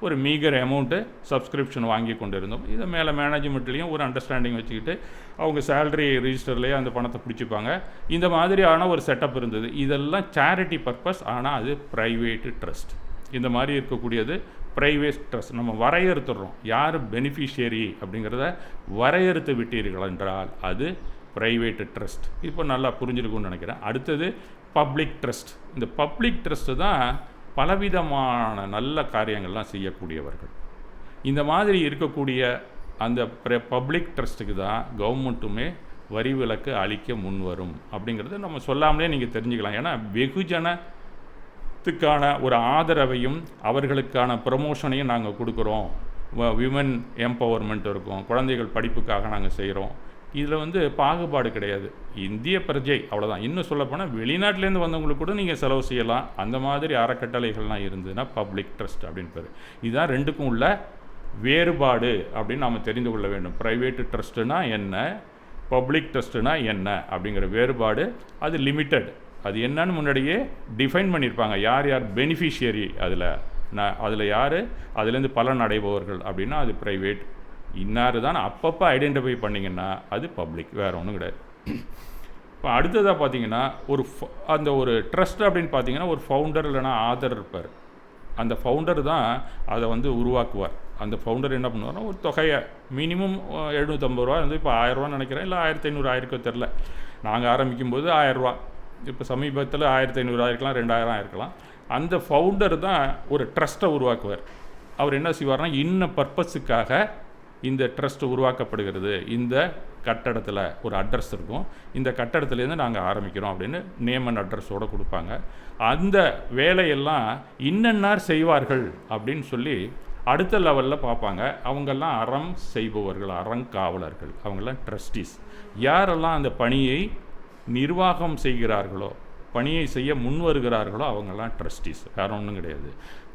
ஒரு மீகர் அமௌண்ட்டு சப்ஸ்கிரிப்ஷன் வாங்கி கொண்டு இருந்தோம். இதை மேலே மேனேஜ்மெண்ட்லேயும் ஒரு அண்டர்ஸ்டாண்டிங் வச்சுக்கிட்டு அவங்க சேலரி ரிஜிஸ்டர்லேயே அந்த பணத்தை பிடிச்சிப்பாங்க. இந்த மாதிரியான ஒரு செட்டப் இருந்தது. இதெல்லாம் சேரிட்டி பர்பஸ், ஆனால் அது ப்ரைவேட்டு ட்ரஸ்ட். இந்த மாதிரி இருக்கக்கூடியது ப்ரைவேட் ட்ரஸ்ட். நம்ம வரையறுத்துடுறோம், யார் பெனிஃபிஷியரி அப்படிங்கிறத வரையறுத்து விட்டீர்கள் என்றால் அது ப்ரைவேட்டு ட்ரஸ்ட். இப்போ நல்லா புரிஞ்சிருக்கும்னு நினைக்கிறேன். அடுத்தது பப்ளிக் ட்ரஸ்ட். இந்த பப்ளிக் ட்ரஸ்ட்டு தான் பலவிதமான நல்ல காரியங்கள்லாம் செய்யக்கூடியவர்கள். இந்த மாதிரி இருக்கக்கூடிய அந்த பப்ளிக் ட்ரஸ்ட்டுக்கு தான் கவர்மெண்ட்டுமே வரி விலக்கு அளிக்க முன்வரும் அப்படிங்கிறது நம்ம சொல்லாமலே நீங்கள் தெரிஞ்சுக்கலாம். ஏன்னா வெகுஜனத்துக்கான ஒரு ஆதரவையும் அவர்களுக்கான ப்ரமோஷனையும் நாங்கள் கொடுக்குறோம். விமன் எம்பவர்மெண்ட் இருக்கும், குழந்தைகள் படிப்புக்காக நாங்கள் செய்கிறோம். இதில் வந்து பாகுபாடு கிடையாது. இந்திய பிரஜை அவ்வளோதான். இன்னும் சொல்லப்போனால் வெளிநாட்டிலேருந்து வந்தவங்களுக்கு கூட நீங்கள் செலவு செய்யலாம். அந்த மாதிரி அறக்கட்டளைகள்லாம் இருந்ததுன்னா பப்ளிக் ட்ரஸ்ட் அப்படின்னு பேர். இதுதான் 2க்கும் உள்ள வேறுபாடு அப்படின்னு நாம் தெரிந்து கொள்ள வேண்டும். ப்ரைவேட்டு ட்ரஸ்ட்டுனா என்ன, பப்ளிக் ட்ரஸ்ட்டுனா என்ன அப்படிங்கிற வேறுபாடு. அது லிமிட்டட். அது என்னன்னு முன்னாடியே டிஃபைன் பண்ணியிருப்பாங்க. யார் யார் பெனிஃபிஷியரி, அதில் யார் அதுலேருந்து பலன் அடைபவர்கள் அப்படின்னா அது ப்ரைவேட் இன்னார் தான் அப்பப்போ ஐடென்டிஃபை பண்ணிங்கன்னா அது பப்ளிக், வேறு ஒன்றும் கிடையாது. இப்போ அடுத்ததாக பார்த்தீங்கன்னா அந்த ஒரு ட்ரஸ்ட் அப்படின்னு பார்த்தீங்கன்னா ஒரு ஃபவுண்டர் இல்லைனா ஆதர் இருப்பார். அந்த ஃபவுண்டர் தான் அதை வந்து உருவாக்குவார். அந்த ஃபவுண்டர் என்ன பண்ணுவார்னா ஒரு தொகையை மினிமம் 750 ரூபா வந்து இப்போ 1000 நினைக்கிறேன், இல்லை 1500 ஆயிருக்கோ தெரில. நாங்கள் ஆரம்பிக்கும்போது 1000 இப்போ சமீபத்தில் 1500 ஆயிருக்கலாம், 2000 ஆயிருக்கலாம். அந்த ஃபவுண்டர் தான் ஒரு ட்ரஸ்ட்டை உருவாக்குவார். அவர் என்ன செய்வார்னா இன்ன பர்பஸுக்காக இந்த ட்ரஸ்ட் உருவாக்கப்படுகிறது, இந்த கட்டடத்தில் ஒரு அட்ரஸ் இருக்கும், இந்த கட்டடத்துலேருந்து நாங்கள் ஆரம்பிக்கிறோம் அப்படின்னு நேம் அண்ட் அட்ரஸோடு கொடுப்பாங்க. அந்த வேலையெல்லாம் இன்னன்னார் செய்வார்கள் அப்படின்னு சொல்லி அடுத்த லெவலில் பார்ப்பாங்க. அவங்கெல்லாம் அறம் செய்பவர்கள், அறங்காவலர்கள், அவங்கெல்லாம் ட்ரஸ்டீஸ். யாரெல்லாம் அந்த பணியை நிர்வாகம் செய்கிறார்களோ, பணியை செய்ய முன் வருகிறார்களோ அவங்கெல்லாம் ட்ரஸ்டீஸ், வேறு ஒன்றும் கிடையாது.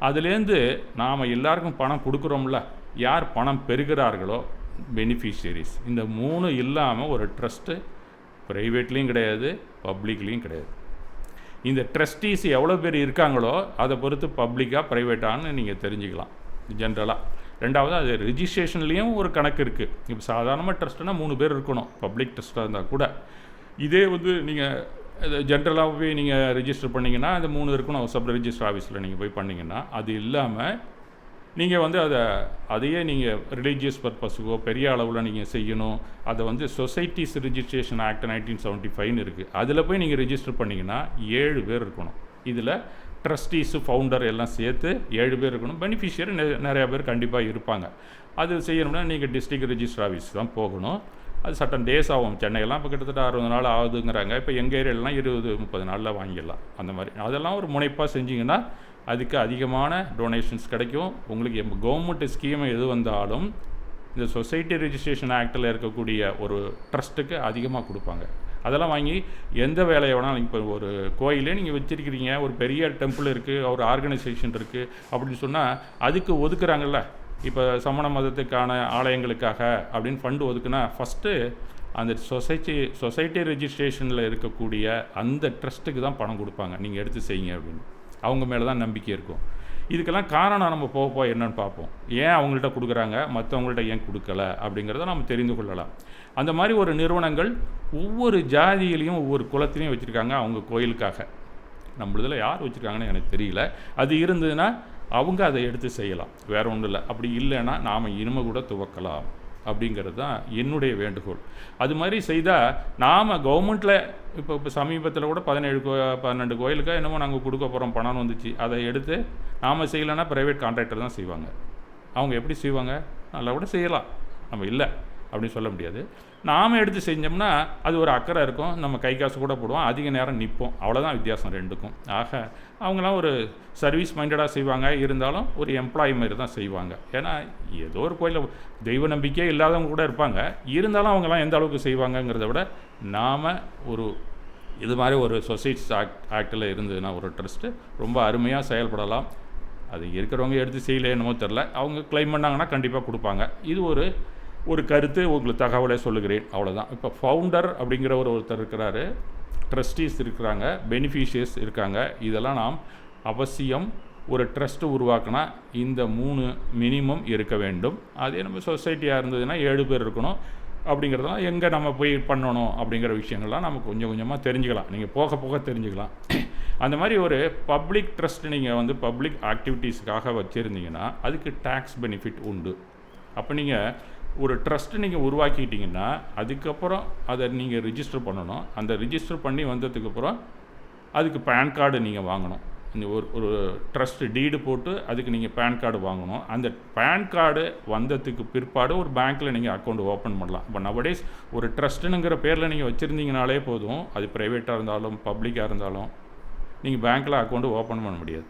அதுலேருந்து நாம் எல்லாருக்கும் பணம் கொடுக்குறோம்ல, யார் பணம் பெறுகிறார்களோ பெனிஃபிஷியரிஸ். இந்த 3 இல்லாமல் ஒரு ட்ரஸ்ட்டு ப்ரைவேட்லேயும் கிடையாது, பப்ளிக்லேயும் கிடையாது. இந்த ட்ரஸ்டீஸ் எவ்வளோ பேர் இருக்காங்களோ அதை பொறுத்து பப்ளிக்காக ப்ரைவேட்டானு நீங்கள் தெரிஞ்சுக்கலாம் ஜென்ரலாக. ரெண்டாவது அது ரிஜிஸ்ட்ரேஷன்லேயும் ஒரு கணக்கு இருக்குது. இப்போ சாதாரணமாக ட்ரஸ்ட்டுனால் 3 பேர் இருக்கணும், பப்ளிக் ட்ரஸ்ட்டாக இருந்தால் கூட. இதே வந்து நீங்கள் ஜென்ரலாகவே நீங்கள் ரிஜிஸ்டர் பண்ணிங்கன்னா அந்த 3 இருக்கணும். சப் ரிஜிஸ்டர் ஆஃபீஸில் நீங்கள் போய் பண்ணிங்கன்னா அது இல்லாமல் நீங்கள் வந்து அதையே நீங்கள் ரிலீஜியஸ் பர்பஸுக்கோ பெரிய அளவில் நீங்கள் செய்யணும். அதை வந்து சொசைட்டிஸ் ரிஜிஸ்ட்ரேஷன் ஆக்ட் 1975 இருக்குது. அதில் போய் நீங்கள் ரிஜிஸ்டர் பண்ணிங்கன்னா 7 பேர் இருக்கணும். இதில் ட்ரஸ்டீஸு ஃபவுண்டர் எல்லாம் சேர்த்து 7 பேர் இருக்கணும். பெனிஃபிஷியரி நிறையா பேர் கண்டிப்பாக இருப்பாங்க. அது செய்யணும்னா நீங்கள் டிஸ்ட்ரிக்ட் ரிஜிஸ்டர் ஆஃபீஸ் தான் போகணும். அது சட்டன் டேஸ் ஆகும். சென்னையெல்லாம் இப்போ கிட்டத்தட்ட 60 நாள் ஆகுதுங்கிறாங்க. இப்போ எங்கள் ஏரியாலாம் 20-30 நாளில் வாங்கிடலாம். அந்த மாதிரி அதெல்லாம் ஒரு முனைப்பாக செஞ்சிங்கன்னா அதுக்கு அதிகமான டொனேஷன்ஸ் கிடைக்கும். உங்களுக்கு கவர்மெண்ட் ஸ்கீமை எது வந்தாலும் இந்த சொசைட்டி ரிஜிஸ்ட்ரேஷன் ஆக்டில் இருக்கக்கூடிய ஒரு ட்ரஸ்ட்டுக்கு அதிகமாக கொடுப்பாங்க. அதெல்லாம் வாங்கி எந்த வேலையை வேணாலும், இப்போ ஒரு கோயிலே நீங்கள் வச்சுருக்கிறீங்க, ஒரு பெரிய டெம்பிள் இருக்குது, ஒரு ஆர்கனைசேஷன் இருக்குது அப்படின்னு சொன்னால் அதுக்கு ஒதுக்குறாங்கல்ல. இப்போ சமண மதத்துக்கான ஆலயங்களுக்காக அப்படின்னு ஃபண்டு ஒதுக்குனா ஃபஸ்ட்டு அந்த சொசைட்டி ரெஜிஸ்ட்ரேஷனில் இருக்கக்கூடிய அந்த ட்ரஸ்ட்டுக்கு தான் பணம் கொடுப்பாங்க. நீங்கள் எடுத்து செய்யுங்க அப்படின்னு அவங்க மேலே தான் நம்பிக்கை இருக்கும். இதுக்கெல்லாம் காரணம் நம்ம போக என்னன்னு பார்ப்போம். ஏன் அவங்கள்ட்ட கொடுக்குறாங்க, மற்றவங்கள்ட்ட ஏன் கொடுக்கல அப்படிங்கிறத நம்ம தெரிந்து கொள்ளலாம். அந்த மாதிரி ஒரு நிறுவனங்கள் ஒவ்வொரு ஜாதியிலையும் ஒவ்வொரு குலத்திலையும் வச்சுருக்காங்க அவங்க கோயிலுக்காக. நம்மளதில் யார் வச்சுருக்காங்கன்னு எனக்கு தெரியல. அது இருந்ததுன்னா அவங்க அதை எடுத்து செய்யலாம், வேறு ஒன்றும் இல்லை. அப்படி இல்லைன்னா நாம் இனிமே கூட துவக்கலாம் அப்படிங்கிறது தான் என்னுடைய வேண்டுகோள். அது மாதிரி செய்தால் நாம் கவர்மெண்ட்டில் இப்போ சமீபத்தில் கூட 12 கோயிலுக்காக என்னமோ நாங்கள் கொடுக்க போகிறோம், பணம் வந்துச்சு. அதை எடுத்து நாம் செய்யலைன்னா ப்ரைவேட் கான்ட்ராக்டர் தான் செய்வாங்க. அவங்க எப்படி செய்வாங்க, நல்லா கூட செய்யலாம், நம்ம இல்லை அப்படின்னு சொல்ல முடியாது. நாம் எடுத்து செஞ்சோம்னா அது ஒரு அக்கறை இருக்கும், நம்ம கை காசு கூட போடுவோம், அதிக நேரம் நிற்போம். அவ்வளோதான் வித்தியாசம் ரெண்டுக்கும். ஆக அவங்களாம் ஒரு சர்வீஸ் மைண்டடாக செய்வாங்க, இருந்தாலும் ஒரு எம்ப்ளாயி மாதிரி தான் செய்வாங்க. ஏன்னா ஏதோ ஒரு கோயிலில் தெய்வ நம்பிக்கையே இல்லாதவங்க கூட இருப்பாங்க, இருந்தாலும் அவங்களாம் எந்த அளவுக்கு செய்வாங்கங்கிறத விட நாம் ஒரு இது மாதிரி ஒரு சொசைட்டிஸ் ஆக்டில் இருந்ததுன்னா ஒரு ட்ரஸ்ட்டு ரொம்ப அருமையாக செயல்படலாம். அது இருக்கிறவங்க எடுத்து செய்யலை என்னமோ தெரில, அவங்க கிளைம் பண்ணாங்கன்னா கண்டிப்பாக கொடுப்பாங்க. இது ஒரு கருத்து உங்களுக்கு தகவலை சொல்லுகிறேன், அவ்வளோதான். இப்போ ஃபவுண்டர் அப்படிங்கிற ஒருத்தர் இருக்கிறாரு, ட்ரஸ்டீஸ் இருக்கிறாங்க, பெனிஃபிஷியர்ஸ் இருக்காங்க. இதெல்லாம் நாம் அவசியம் ஒரு ட்ரஸ்ட்டு உருவாக்கினா இந்த 3 மினிமம் இருக்க வேண்டும். அதே நம்ம சொசைட்டியாக இருந்ததுன்னா 7 பேர் இருக்கணும். அப்படிங்கிறதெல்லாம் எங்கே நம்ம போய் பண்ணணும் அப்படிங்கிற விஷயங்கள்லாம் நம்ம கொஞ்சம் கொஞ்சமாக தெரிஞ்சுக்கலாம், நீங்கள் போக போக தெரிஞ்சுக்கலாம். அந்த மாதிரி ஒரு பப்ளிக் ட்ரஸ்ட் நீங்கள் வந்து பப்ளிக் ஆக்டிவிட்டீஸுக்காக வச்சுருந்தீங்கன்னா அதுக்கு டேக்ஸ் பெனிஃபிட் உண்டு. அப்போ நீங்கள் ஒரு ட்ரஸ்ட்டு நீங்கள் உருவாக்கிட்டிங்கன்னா அதுக்கப்புறம் அதை நீங்கள் ரிஜிஸ்டர் பண்ணணும். அந்த ரிஜிஸ்டர் பண்ணி வந்ததுக்கப்புறம் அதுக்கு பேன் கார்டு நீங்கள் வாங்கணும். இந்த ஒரு ட்ரஸ்ட் டீடு போட்டு அதுக்கு நீங்கள் பேன் கார்டு வாங்கணும். அந்த பேன் கார்டு வந்ததுக்கு பிற்பாடு ஒரு பேங்க்கில் நீங்கள் அக்கௌண்ட் ஓப்பன் பண்ணலாம். இப்போ நவடேஸ் ஒரு ட்ரஸ்ட்டுங்கிற பேரில் நீங்கள் வச்சுருந்தீங்கனாலே போதும், அது ப்ரைவேட்டாக இருந்தாலும் பப்ளிக்காக இருந்தாலும் நீங்கள் பேங்க்கில் அக்கௌண்ட்டு ஓப்பன் பண்ண முடியாது.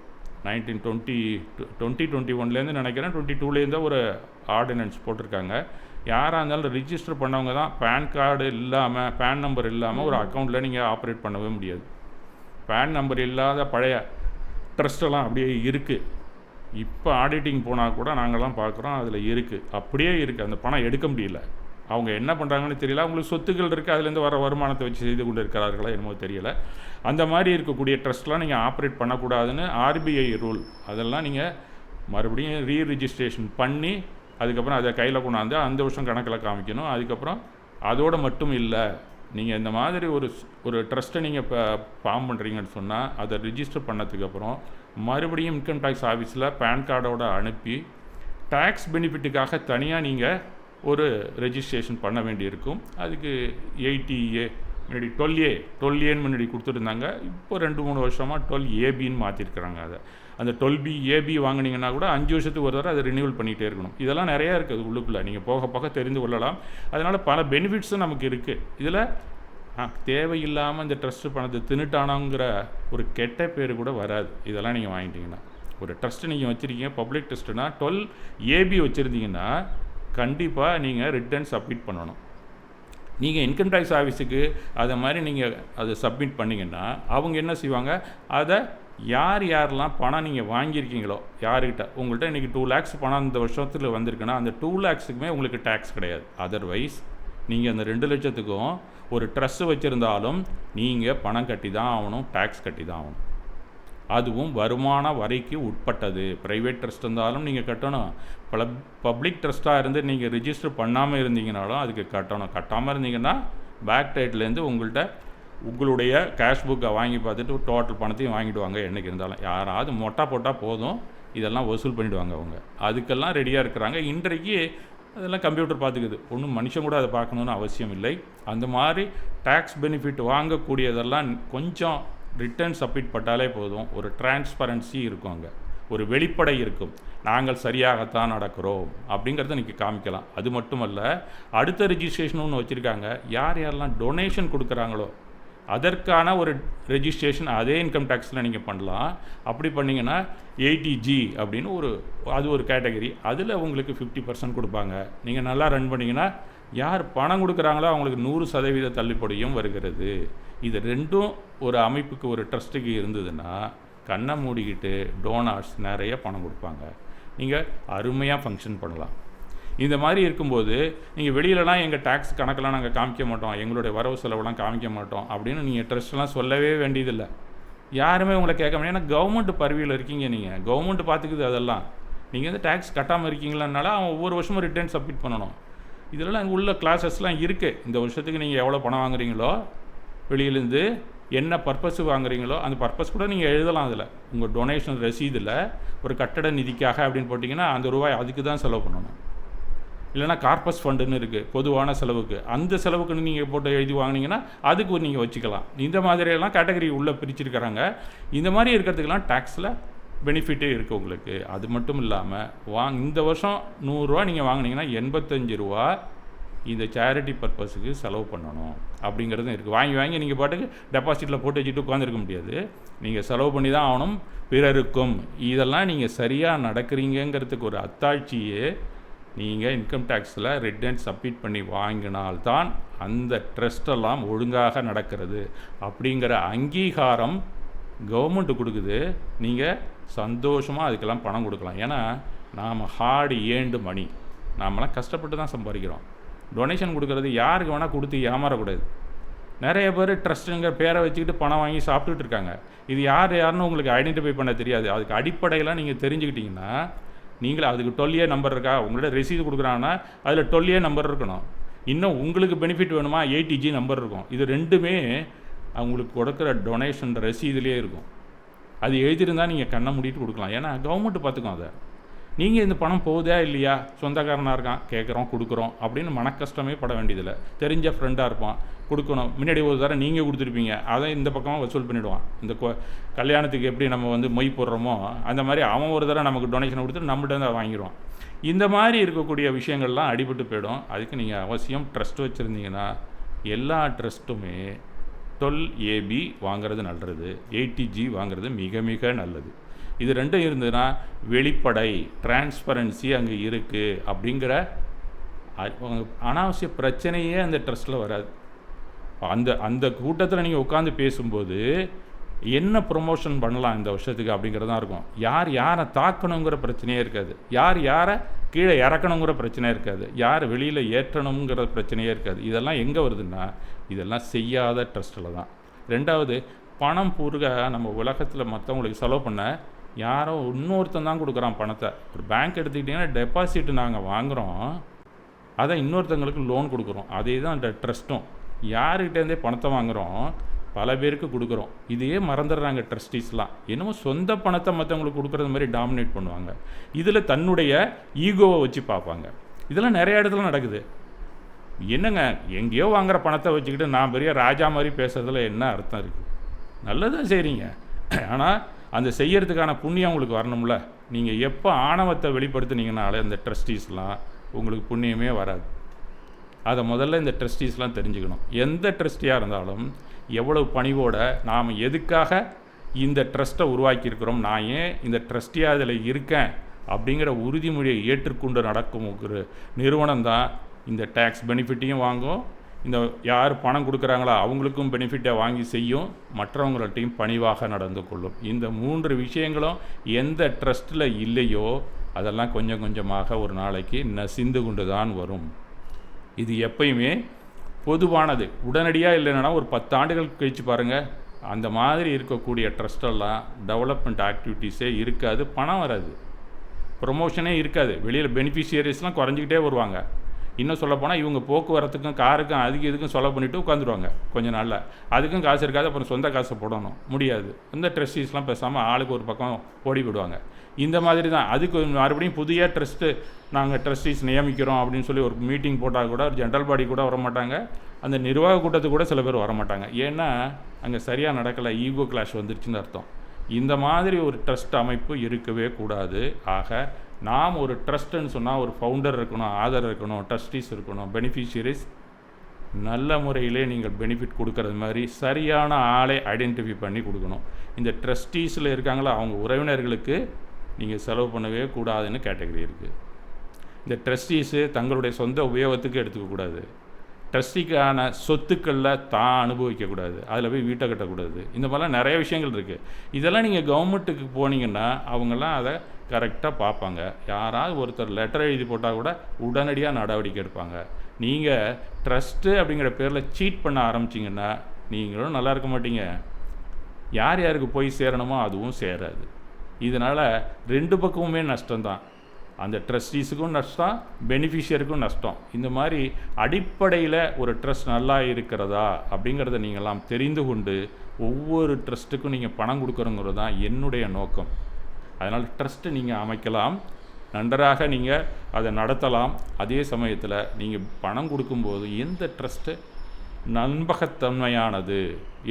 2021 நினைக்கிறேன், 22 ஒரு ஆர்டினன்ஸ் போட்டிருக்காங்க. யாராக இருந்தாலும் ரிஜிஸ்டர் பண்ணவங்க தான் பேன் கார்டு இல்லாமல், பேன் நம்பர் இல்லாமல் ஒரு அக்கௌண்ட்டில் நீங்கள் ஆப்ரேட் பண்ணவே முடியாது. பேன் நம்பர் இல்லாத பழைய ட்ரஸ்ட்டெல்லாம் அப்படியே இருக்குது. இப்போ ஆடிட்டிங் போனால் கூட நாங்கள்லாம் பார்க்குறோம், அதில் இருக்குது, அப்படியே இருக்குது. அந்த பணம் எடுக்க முடியல. அவங்க என்ன பண்ணுறாங்கன்னு தெரியல. அவங்களுக்கு சொத்துக்கள் இருக்குது, அதுலேருந்து வர வருமானத்தை வச்சு செய்து கொண்டு இருக்கிறார்களா என்னமோ தெரியல. அந்த மாதிரி இருக்கக்கூடிய ட்ரஸ்ட்லாம் நீங்கள் ஆப்ரேட் பண்ணக்கூடாதுன்னு RBI ரூல். அதெல்லாம் நீங்கள் மறுபடியும் ரீரிஜிஸ்ட்ரேஷன் பண்ணி அதுக்கப்புறம் அதை கையில் கொண்டாந்து அந்த வருஷம் கணக்கில் காமிக்கணும். அதுக்கப்புறம் அதோடு மட்டும் இல்லை, நீங்கள் இந்த மாதிரி ஒரு ட்ரஸ்ட்டை நீங்கள் இப்போ ஃபார்ம் பண்ணுறீங்கன்னு சொன்னால் அதை ரிஜிஸ்டர் பண்ணதுக்கப்புறம் மறுபடியும் இன்கம் டேக்ஸ் ஆஃபீஸில் பேன் கார்டோட அனுப்பி டேக்ஸ் பெனிஃபிட்டுக்காக தனியாக நீங்கள் ஒரு ரெஜிஸ்ட்ரேஷன் பண்ண வேண்டியிருக்கும். அதுக்கு 80A முன்னாடி 12Aன்னு முன்னாடி கொடுத்துருந்தாங்க. இப்போ 2-3 வருஷமாக 12AB மாற்றிருக்கிறாங்க. அதை அந்த 12B வாங்கினீங்கன்னா கூட 5 வருஷத்துக்கு ஒரு தடவை அதை ரினியூவல் பண்ணிகிட்டே இருக்கணும். இதெல்லாம் நிறையா இருக்குது உள்ளுக்குள்ளே, நீங்கள் போக போக தெரிந்து கொள்ளலாம். அதனால் பல பெனிஃபிட்ஸும் நமக்கு இருக்குது. இதில் தேவையில்லாமல் இந்த ட்ரஸ்ட்டு பணத்தை தின்னுட்டானாங்கிற ஒரு கெட்ட பேர் கூட வராது. இதெல்லாம் நீங்கள் வாங்கிட்டீங்கன்னா, ஒரு ட்ரஸ்ட்டு நீங்கள் வச்சுருக்கீங்க, பப்ளிக் ட்ரஸ்ட்டுனா 12AB வச்சுருந்தீங்கன்னா கண்டிப்பாக நீங்கள் ரிட்டர்ன் சப்மிட் பண்ணணும். நீங்கள் இன்கம் டேக்ஸ் ஆஃபீஸுக்கு அதை மாதிரி நீங்கள் அதை சப்மிட் பண்ணிங்கன்னா அவங்க என்ன செய்வாங்க, அதை யாரெல்லாம் பணம் நீங்கள் வாங்கியிருக்கீங்களோ யார்கிட்ட, உங்கள்கிட்ட இன்றைக்கி 2 lakhs பணம் இந்த வருஷத்தில் வந்திருக்குன்னா அந்த 2 lakhsக்குமே உங்களுக்கு டேக்ஸ் கிடையாது. அதர்வைஸ் நீங்கள் அந்த 2 லட்சத்துக்கும் ஒரு ட்ரஸ்ட்டு வச்சுருந்தாலும் நீங்கள் பணம் கட்டி தான் ஆகணும், டேக்ஸ் கட்டி தான் ஆகணும். அதுவும் வருமான வரிக்கு உட்பட்டது. ப்ரைவேட் ட்ரஸ்ட் இருந்தாலும் நீங்கள் கட்டணும். பப்ளிக் ட்ரஸ்ட்டாக இருந்து நீங்கள் ரிஜிஸ்டர் பண்ணாமல் இருந்தீங்கனாலும் அதுக்கு கட்டணும். கட்டாமல் இருந்தீங்கன்னா பேக் டைட்லேருந்து உங்களுடைய கேஷ் புக்கை வாங்கி பார்த்துட்டு டோட்டல் பணத்தையும் வாங்கிடுவாங்க. என்றைக்கு இருந்தாலும் யாராவது மொட்டா போட்டால் போதும், இதெல்லாம் வசூல் பண்ணிவிடுவாங்க. அவங்க அதுக்கெல்லாம் ரெடியாக இருக்கிறாங்க. இன்றைக்கு அதெல்லாம் கம்ப்யூட்டர் பார்த்துக்குது, ஒன்றும் மனுஷன் கூட அதை பார்க்கணுன்னு அவசியம் இல்லை. அந்த மாதிரி டேக்ஸ் பெனிஃபிட் வாங்கக்கூடியதெல்லாம் கொஞ்சம் ரிட்டர்ன் சப்மிட் பண்ணாலே போதும். ஒரு டிரான்ஸ்பரன்சி இருக்கும், அங்கே ஒரு வெளிப்படை இருக்கும். நாங்கள் சரியாகத்தான் நடக்கிறோம் அப்படிங்கிறத நீங்கள் காமிக்கலாம். அது மட்டுமல்ல, அடுத்த ரெஜிஸ்ட்ரேஷன் ஒன்று வச்சுருக்காங்க. யாரெல்லாம் டொனேஷன் கொடுக்குறாங்களோ அதற்கான ஒரு ரெஜிஸ்ட்ரேஷன் அதே இன்கம் டேக்ஸில் நீங்கள் பண்ணலாம். அப்படி பண்ணிங்கன்னா 80G அப்படின்னு அது ஒரு கேட்டகரி. அதில் உங்களுக்கு 50% கொடுப்பாங்க. நீங்கள் நல்லா ரன் பண்ணிங்கன்னா யார் பணம் கொடுக்குறாங்களோ அவங்களுக்கு 100% தள்ளுபடியும் வருகிறது. இது ரெண்டும் ஒரு அமைப்புக்கு, ஒரு ட்ரஸ்ட்டுக்கு இருந்ததுன்னா கண்ணை மூடிக்கிட்டு டோனார்ஸ் நிறைய பணம் கொடுப்பாங்க. நீங்கள் அருமையாக ஃபங்க்ஷன் பண்ணலாம். இந்த மாதிரி இருக்கும்போது நீங்கள் வெளியிலலாம் எங்கள் டேக்ஸ் கணக்கெல்லாம் நாங்கள் காமிக்க மாட்டோம், எங்களுடைய வரவு செலவுலாம் காமிக்க மாட்டோம் அப்படின்னு நீங்கள் ட்ரஸ்ட்லாம் சொல்லவே வேண்டியதில்லை. யாருமே உங்களை கேட்க முடியாது. ஏன்னா கவர்மெண்ட் பதவியில் இருக்கீங்க, நீங்கள் கவர்மெண்ட் பார்த்துக்குது. அதெல்லாம் நீங்கள் வந்து டேக்ஸ் கட்டாமல் இருக்கீங்களானால அவன் ஒவ்வொரு வருஷமும் ரிட்டர்ன் சப்மிட் பண்ணணும். இதெல்லாம் உள்ள கிளாஸஸ்லாம் இருக்குது. இந்த வருஷத்துக்கு நீங்கள் எவ்வளோ பணம் வாங்குறீங்களோ, வெளியிலேருந்து என்ன பர்பஸ் வாங்குறீங்களோ அந்த பர்பஸ் கூட நீங்கள் எழுதலாம். அதில் உங்கள் டொனேஷன் ரசீதில் ஒரு கட்டட நிதிக்காக அப்படின்னு போட்டிங்கன்னா அந்த ரூபாய் அதுக்கு தான் செலவு பண்ணணும். இல்லைனா கார்பஸ் ஃபண்டுன்னு இருக்குது பொதுவான செலவுக்கு, அந்த செலவுக்குன்னு நீங்கள் போட்டு எழுதி வாங்கினீங்கன்னா அதுக்கு நீங்கள் வச்சுக்கலாம். இந்த மாதிரியெல்லாம் கேட்டகரி உள்ளே பிரிச்சுருக்கிறாங்க. இந்த மாதிரி இருக்கிறதுக்கெல்லாம் டேக்ஸில் பெனிஃபிட்டே இருக்குது உங்களுக்கு. அது மட்டும் இல்லாமல் இந்த வருஷம் 100 ரூபா நீங்கள் வாங்கினீங்கன்னா 85 ரூபா இந்த சேரிட்டி பர்பஸுக்கு செலவு பண்ணணும் அப்படிங்கிறதும் இருக்குது. வாங்கி நீங்கள் பாட்டுக்கு டெபாசிட்டில் போட்டு வச்சுட்டு உட்காந்துருக்க முடியாது. நீங்கள் செலவு பண்ணி தான் ஆகணும். பிறருக்கும் இதெல்லாம் நீங்கள் சரியாக நடக்கிறீங்கிறதுக்கு ஒரு அத்தாட்சியே நீங்கள் இன்கம் டேக்ஸில் ரிட்டர்ன் சப்மிட் பண்ணி வாங்கினால்தான் அந்த ட்ரஸ்டெல்லாம் ஒழுங்காக நடக்கிறது அப்படிங்கிற அங்கீகாரம் கவர்மெண்ட்டு கொடுக்குது. நீங்கள் சந்தோஷமாக அதுக்கெல்லாம் பணம் கொடுக்கலாம். ஏன்னா நாம் ஹார்டு ஏர்ன்டு மணி, நாமெல்லாம் கஷ்டப்பட்டு தான் சம்பாதிக்கிறோம். டொனேஷன் கொடுக்குறது யாருக்கு வேணால் கொடுத்து ஏமாறக்கூடாது. நிறைய பேர் ட்ரஸ்ட்டுங்கிற பேரை வச்சுக்கிட்டு பணம் வாங்கி சாப்பிட்டுட்டு இருக்காங்க. இது யாருன்னு உங்களுக்கு ஐடென்டிஃபை பண்ண தெரியாது. அதுக்கு அடிப்படையெல்லாம் நீங்கள் தெரிஞ்சுக்கிட்டிங்கன்னா நீங்களே அதுக்கு 12A நம்பர் இருக்கா, உங்கள்கிட்ட ரசீது கொடுக்குறாங்கன்னா அதில் 12A நம்பர் இருக்கணும். இன்னும் உங்களுக்கு பெனிஃபிட் வேணுமா 80G நம்பர் இருக்கும். இது ரெண்டுமே அவங்களுக்கு கொடுக்குற டொனேஷன் ரசீதுலேயே இருக்கும். அது எழுதியிருந்தால் நீங்கள் கண்ணை மூடிட்டு கொடுக்கலாம். ஏன்னா கவர்மெண்ட்டு பார்த்துக்கும் அதை. நீங்கள் இந்த பணம் போகுதா இல்லையா, சொந்தக்காரனாக இருக்கான் கேட்குறோம் கொடுக்குறோம் அப்படின்னு மனக்கஷ்டமே பட வேண்டியதில்லை. தெரிஞ்ச ஃப்ரெண்டாக இருப்பான் கொடுக்கணும், முன்னாடி ஒரு தடவை நீங்கள் கொடுத்துருப்பீங்க, அதை இந்த பக்கமாக வசூல் பண்ணிவிடுவான். இந்த கல்யாணத்துக்கு எப்படி நம்ம வந்து மொய் போடுறோமோ அந்த மாதிரி அவன் ஒரு தடவை நமக்கு டொனேஷன் கொடுத்துட்டு நம்மகிட்ட வந்து வாங்கிடுவான். இந்த மாதிரி இருக்கக்கூடிய விஷயங்கள்லாம் அடிபட்டு போயிடும். அதுக்கு நீங்கள் அவசியம் ட்ரஸ்ட் வச்சுருந்தீங்கன்னா எல்லா ட்ரஸ்ட்டுமே 12AB வாங்கிறது நல்லது, 80G வாங்கிறது மிக மிக நல்லது. இது ரெண்டும் இருந்ததுன்னா வெளிப்படை டிரான்ஸ்பரன்சி அங்கே இருக்குது அப்படிங்கிற அனாவசிய பிரச்சனையே அந்த ட்ரஸ்ட்டில் வராது. அந்த கூட்டத்தில் நீங்கள் உட்காந்து பேசும்போது என்ன ப்ரொமோஷன் பண்ணலாம் இந்த வருஷத்துக்கு அப்படிங்கிறது தான் இருக்கும். யாரை தாக்கணுங்கிற பிரச்சனையே இருக்காது, யாரை கீழே இறக்கணுங்கிற பிரச்சனையே இருக்காது, யார் வெளியில் ஏற்றணுங்கிற பிரச்சனையே இருக்காது. இதெல்லாம் எங்கே வருதுன்னா இதெல்லாம் செய்யாத ட்ரஸ்ட்டில் தான். ரெண்டாவது, பணம் பூர்க நம்ம உலகத்தில் மற்றவங்களுக்கு செலவு பண்ண யாரோ இன்னொருத்தன் தான் கொடுக்குறான் பணத்தை. ஒரு பேங்க் எடுத்துக்கிட்டிங்கன்னா டெபாசிட் நாங்கள் வாங்குகிறோம், அதை இன்னொருத்தங்களுக்கு லோன் கொடுக்குறோம். அதே தான் அந்த ட்ரஸ்ட்டும். யார்கிட்டேருந்தே பணத்தை வாங்குகிறோம், பல பேருக்கு கொடுக்குறோம். இதையே மறந்துடுறாங்க ட்ரஸ்டீஸ்லாம். என்னமோ சொந்த பணத்தை மற்றவங்களுக்கு கொடுக்குறது மாதிரி டாமினேட் பண்ணுவாங்க. இதில் தன்னுடைய ஈகோவை வச்சு பார்ப்பாங்க. இதெல்லாம் நிறைய இடத்துல நடக்குது. என்னங்க, எங்கேயோ வாங்குகிற பணத்தை வச்சுக்கிட்டு நான் பெரிய ராஜா மாதிரி பேசுகிறதுல என்ன அர்த்தம் இருக்குது? நல்லதாக செய்கிறீங்க, ஆனால் அந்த செய்யறதுக்கான புண்ணியம் உங்களுக்கு வரணும்ல. நீங்கள் எப்போ ஆணவத்தை வெளிப்படுத்துனீங்கனாலே இந்த ட்ரஸ்டீஸ்லாம் உங்களுக்கு புண்ணியமே வராது. அதை முதல்ல இந்த ட்ரஸ்டீஸ்லாம் தெரிஞ்சுக்கணும். எந்த ட்ரஸ்டியாக இருந்தாலும் எவ்வளவு பணிவோட நாம் எதுக்காக இந்த ட்ரஸ்ட்டை உருவாக்கியிருக்கிறோம், நான் ஏன் இந்த ட்ரஸ்டியாக அதில் இருக்கேன் அப்படிங்கிற உறுதிமொழியை ஏற்றுக்கொண்டு நடக்கும் ஒரு நிறுவனம் தான் இந்த டேக்ஸ் பெனிஃபிட்டையும் வாங்கும், இந்த யார் பணம் கொடுக்குறாங்களோ அவங்களுக்கும் பெனிஃபிட்டை வாங்கி செய்யும், மற்றவங்கள்ட்டையும் பணிவாக நடந்து கொள்ளும். இந்த 3 விஷயங்களும் எந்த ட்ரஸ்ட்டில் இல்லையோ அதெல்லாம் கொஞ்சம் கொஞ்சமாக ஒரு நாளைக்கு நசிந்து கொண்டு தான் வரும். இது எப்பயுமே பொதுவானது. உடனடியாக இல்லைன்னா ஒரு 10 ஆண்டுகள் கழித்து பாருங்கள், அந்த மாதிரி இருக்கக்கூடிய ட்ரஸ்டெல்லாம் டெவலப்மெண்ட் ஆக்டிவிட்டீஸே இருக்காது, பணம் வராது, ப்ரொமோஷனே இருக்காது, வெளியில் பெனிஃபிஷியரிஸ்லாம் குறைஞ்சிக்கிட்டே வருவாங்க. இன்னும் சொல்லப்போனால் இவங்க போக்குவரத்துக்கும் காருக்கும் அதுக்கு இதுக்கும் செலவு பண்ணிவிட்டு உட்காந்துருவாங்க கொஞ்ச நாளில். அதுக்கும் காசு இருக்காது, அப்புறம் சொந்த காசை போடணும், முடியாது. இந்த ட்ரஸ்டீஸ்லாம் பேசாமல் ஆளுக்கு ஒரு பக்கம் ஓடி விடுவாங்க. இந்த மாதிரி தான் அதுக்கு மறுபடியும் புதிய ட்ரஸ்ட்டு நாங்கள் ட்ரஸ்டீஸ் நியமிக்கிறோம் அப்படின்னு சொல்லி ஒரு மீட்டிங் போட்டால் கூட ஒரு ஜென்ரல் பாடி கூட வரமாட்டாங்க, அந்த நிர்வாக கூட்டத்துக்கு கூட சில பேர் வரமாட்டாங்க. ஏன்னா அங்கே சரியாக நடக்கலை, ஈகோ கிளாஷ் வந்துருச்சுன்னு அர்த்தம். இந்த மாதிரி ஒரு ட்ரஸ்ட் அமைப்பு இருக்கவே கூடாது. ஆக நாம் ஒரு ட்ரஸ்ட்டுன்னு சொன்னால் ஒரு ஃபவுண்டர் இருக்கணும், ஆதர் இருக்கணும், ட்ரஸ்டீஸ் இருக்கணும், பெனிஃபிஷியரிஸ் நல்ல முறையிலே நீங்கள் பெனிஃபிட் கொடுக்கறது மாதிரி சரியான ஆளை ஐடென்டிஃபை பண்ணி கொடுக்கணும். இந்த ட்ரஸ்டீஸில் இருக்காங்களோ அவங்க உறவினர்களுக்கு நீங்கள் செலவு பண்ணவே கூடாதுன்னு கேட்டகரி இருக்குது. இந்த ட்ரஸ்டீஸு தங்களுடைய சொந்த உபயோகத்துக்கு எடுத்துக்கக்கூடாது, ட்ரஸ்டிக்கான சொத்துக்களில் தான் அனுபவிக்கக்கூடாது, அதில் போய் வீட்டை கட்டக்கூடாது. இந்த மாதிரிலாம் நிறைய விஷயங்கள் இருக்குது. இதெல்லாம் நீங்கள் கவர்மெண்ட்டுக்கு போனீங்கன்னா அவங்கெல்லாம் அதை கரெக்டாக பார்ப்பாங்க. யாராவது ஒருத்தர் லெட்டர் எழுதி போட்டால் கூட உடனடியாக நடவடிக்கை எடுப்பாங்க. நீங்கள் ட்ரஸ்ட்டு அப்படிங்கிற பேரில் சீட் பண்ண ஆரம்பிச்சிங்கன்னா நீங்களும் நல்லா இருக்க மாட்டீங்க, யார் யாருக்கு போய் சேரணுமோ அதுவும் சேராது. இதனால் 2 பக்கமுமே நஷ்டம்தான். அந்த ட்ரஸ்டீஸுக்கும் நஷ்டம், பெனிஃபிஷியருக்கும் நஷ்டம். இந்த மாதிரி அடிப்படையில் ஒரு ட்ரஸ்ட் நல்லா இருக்கிறதா அப்படிங்கிறத நீங்களாம் தெரிந்து கொண்டு ஒவ்வொரு ட்ரஸ்ட்டுக்கும் நீங்கள் பணம் கொடுக்குறோங்கிறது தான் என்னுடைய நோக்கம். அதனால் ட்ரஸ்ட்டு நீங்கள் அமைக்கலாம், நன்றாக நீங்கள் அதை நடத்தலாம். அதே சமயத்தில் நீங்கள் பணம் கொடுக்கும்போது எந்த ட்ரஸ்ட்டு நம்பகத்தன்மையானது,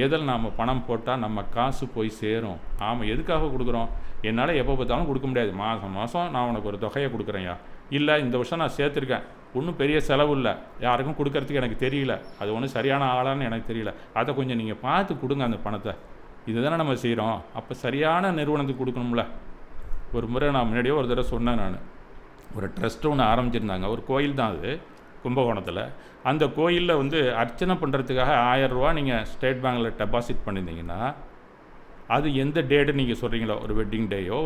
எதில் நாம் பணம் போட்டால் நம்ம காசு போய் சேரும், நாம் எதுக்காக கொடுக்குறோம், என்னால் எப்போ பார்த்தாலும் கொடுக்க முடியாது, மாதம் மாதம் நான் உனக்கு ஒரு தொகையை கொடுக்குறேன்யா, இல்லை இந்த வருஷம் நான் சேர்த்துருக்கேன், ஒன்றும் பெரிய செலவு இல்லை, யாருக்கும் கொடுக்கறதுக்கு எனக்கு தெரியல, அது ஒன்றும் சரியான ஆளான்னு எனக்கு தெரியல, அதை கொஞ்சம் நீங்கள் பார்த்து கொடுங்க அந்த பணத்தை, இதுதானே நம்ம செய்கிறோம். அப்போ சரியான நிறுவனத்துக்கு கொடுக்கணும்ல. ஒரு முறை நான் முன்னாடியே ஒரு தடவை சொன்னேன், நான் ஒரு ட்ரஸ்ட்டு ஒன்று ஆரம்பிச்சிருந்தாங்க, ஒரு கோயில் தான் அது கும்பகோணத்தில். அந்த கோயிலில் அர்ச்சனை பண்ணுறதுக்காக 1000 ரூபா நீங்கள் ஸ்டேட் பேங்கில் டெபாசிட் பண்ணியிருந்தீங்கன்னா அது எந்த டேட்டு நீங்கள் சொல்கிறீங்களோ, ஒரு வெட்டிங் டேயோ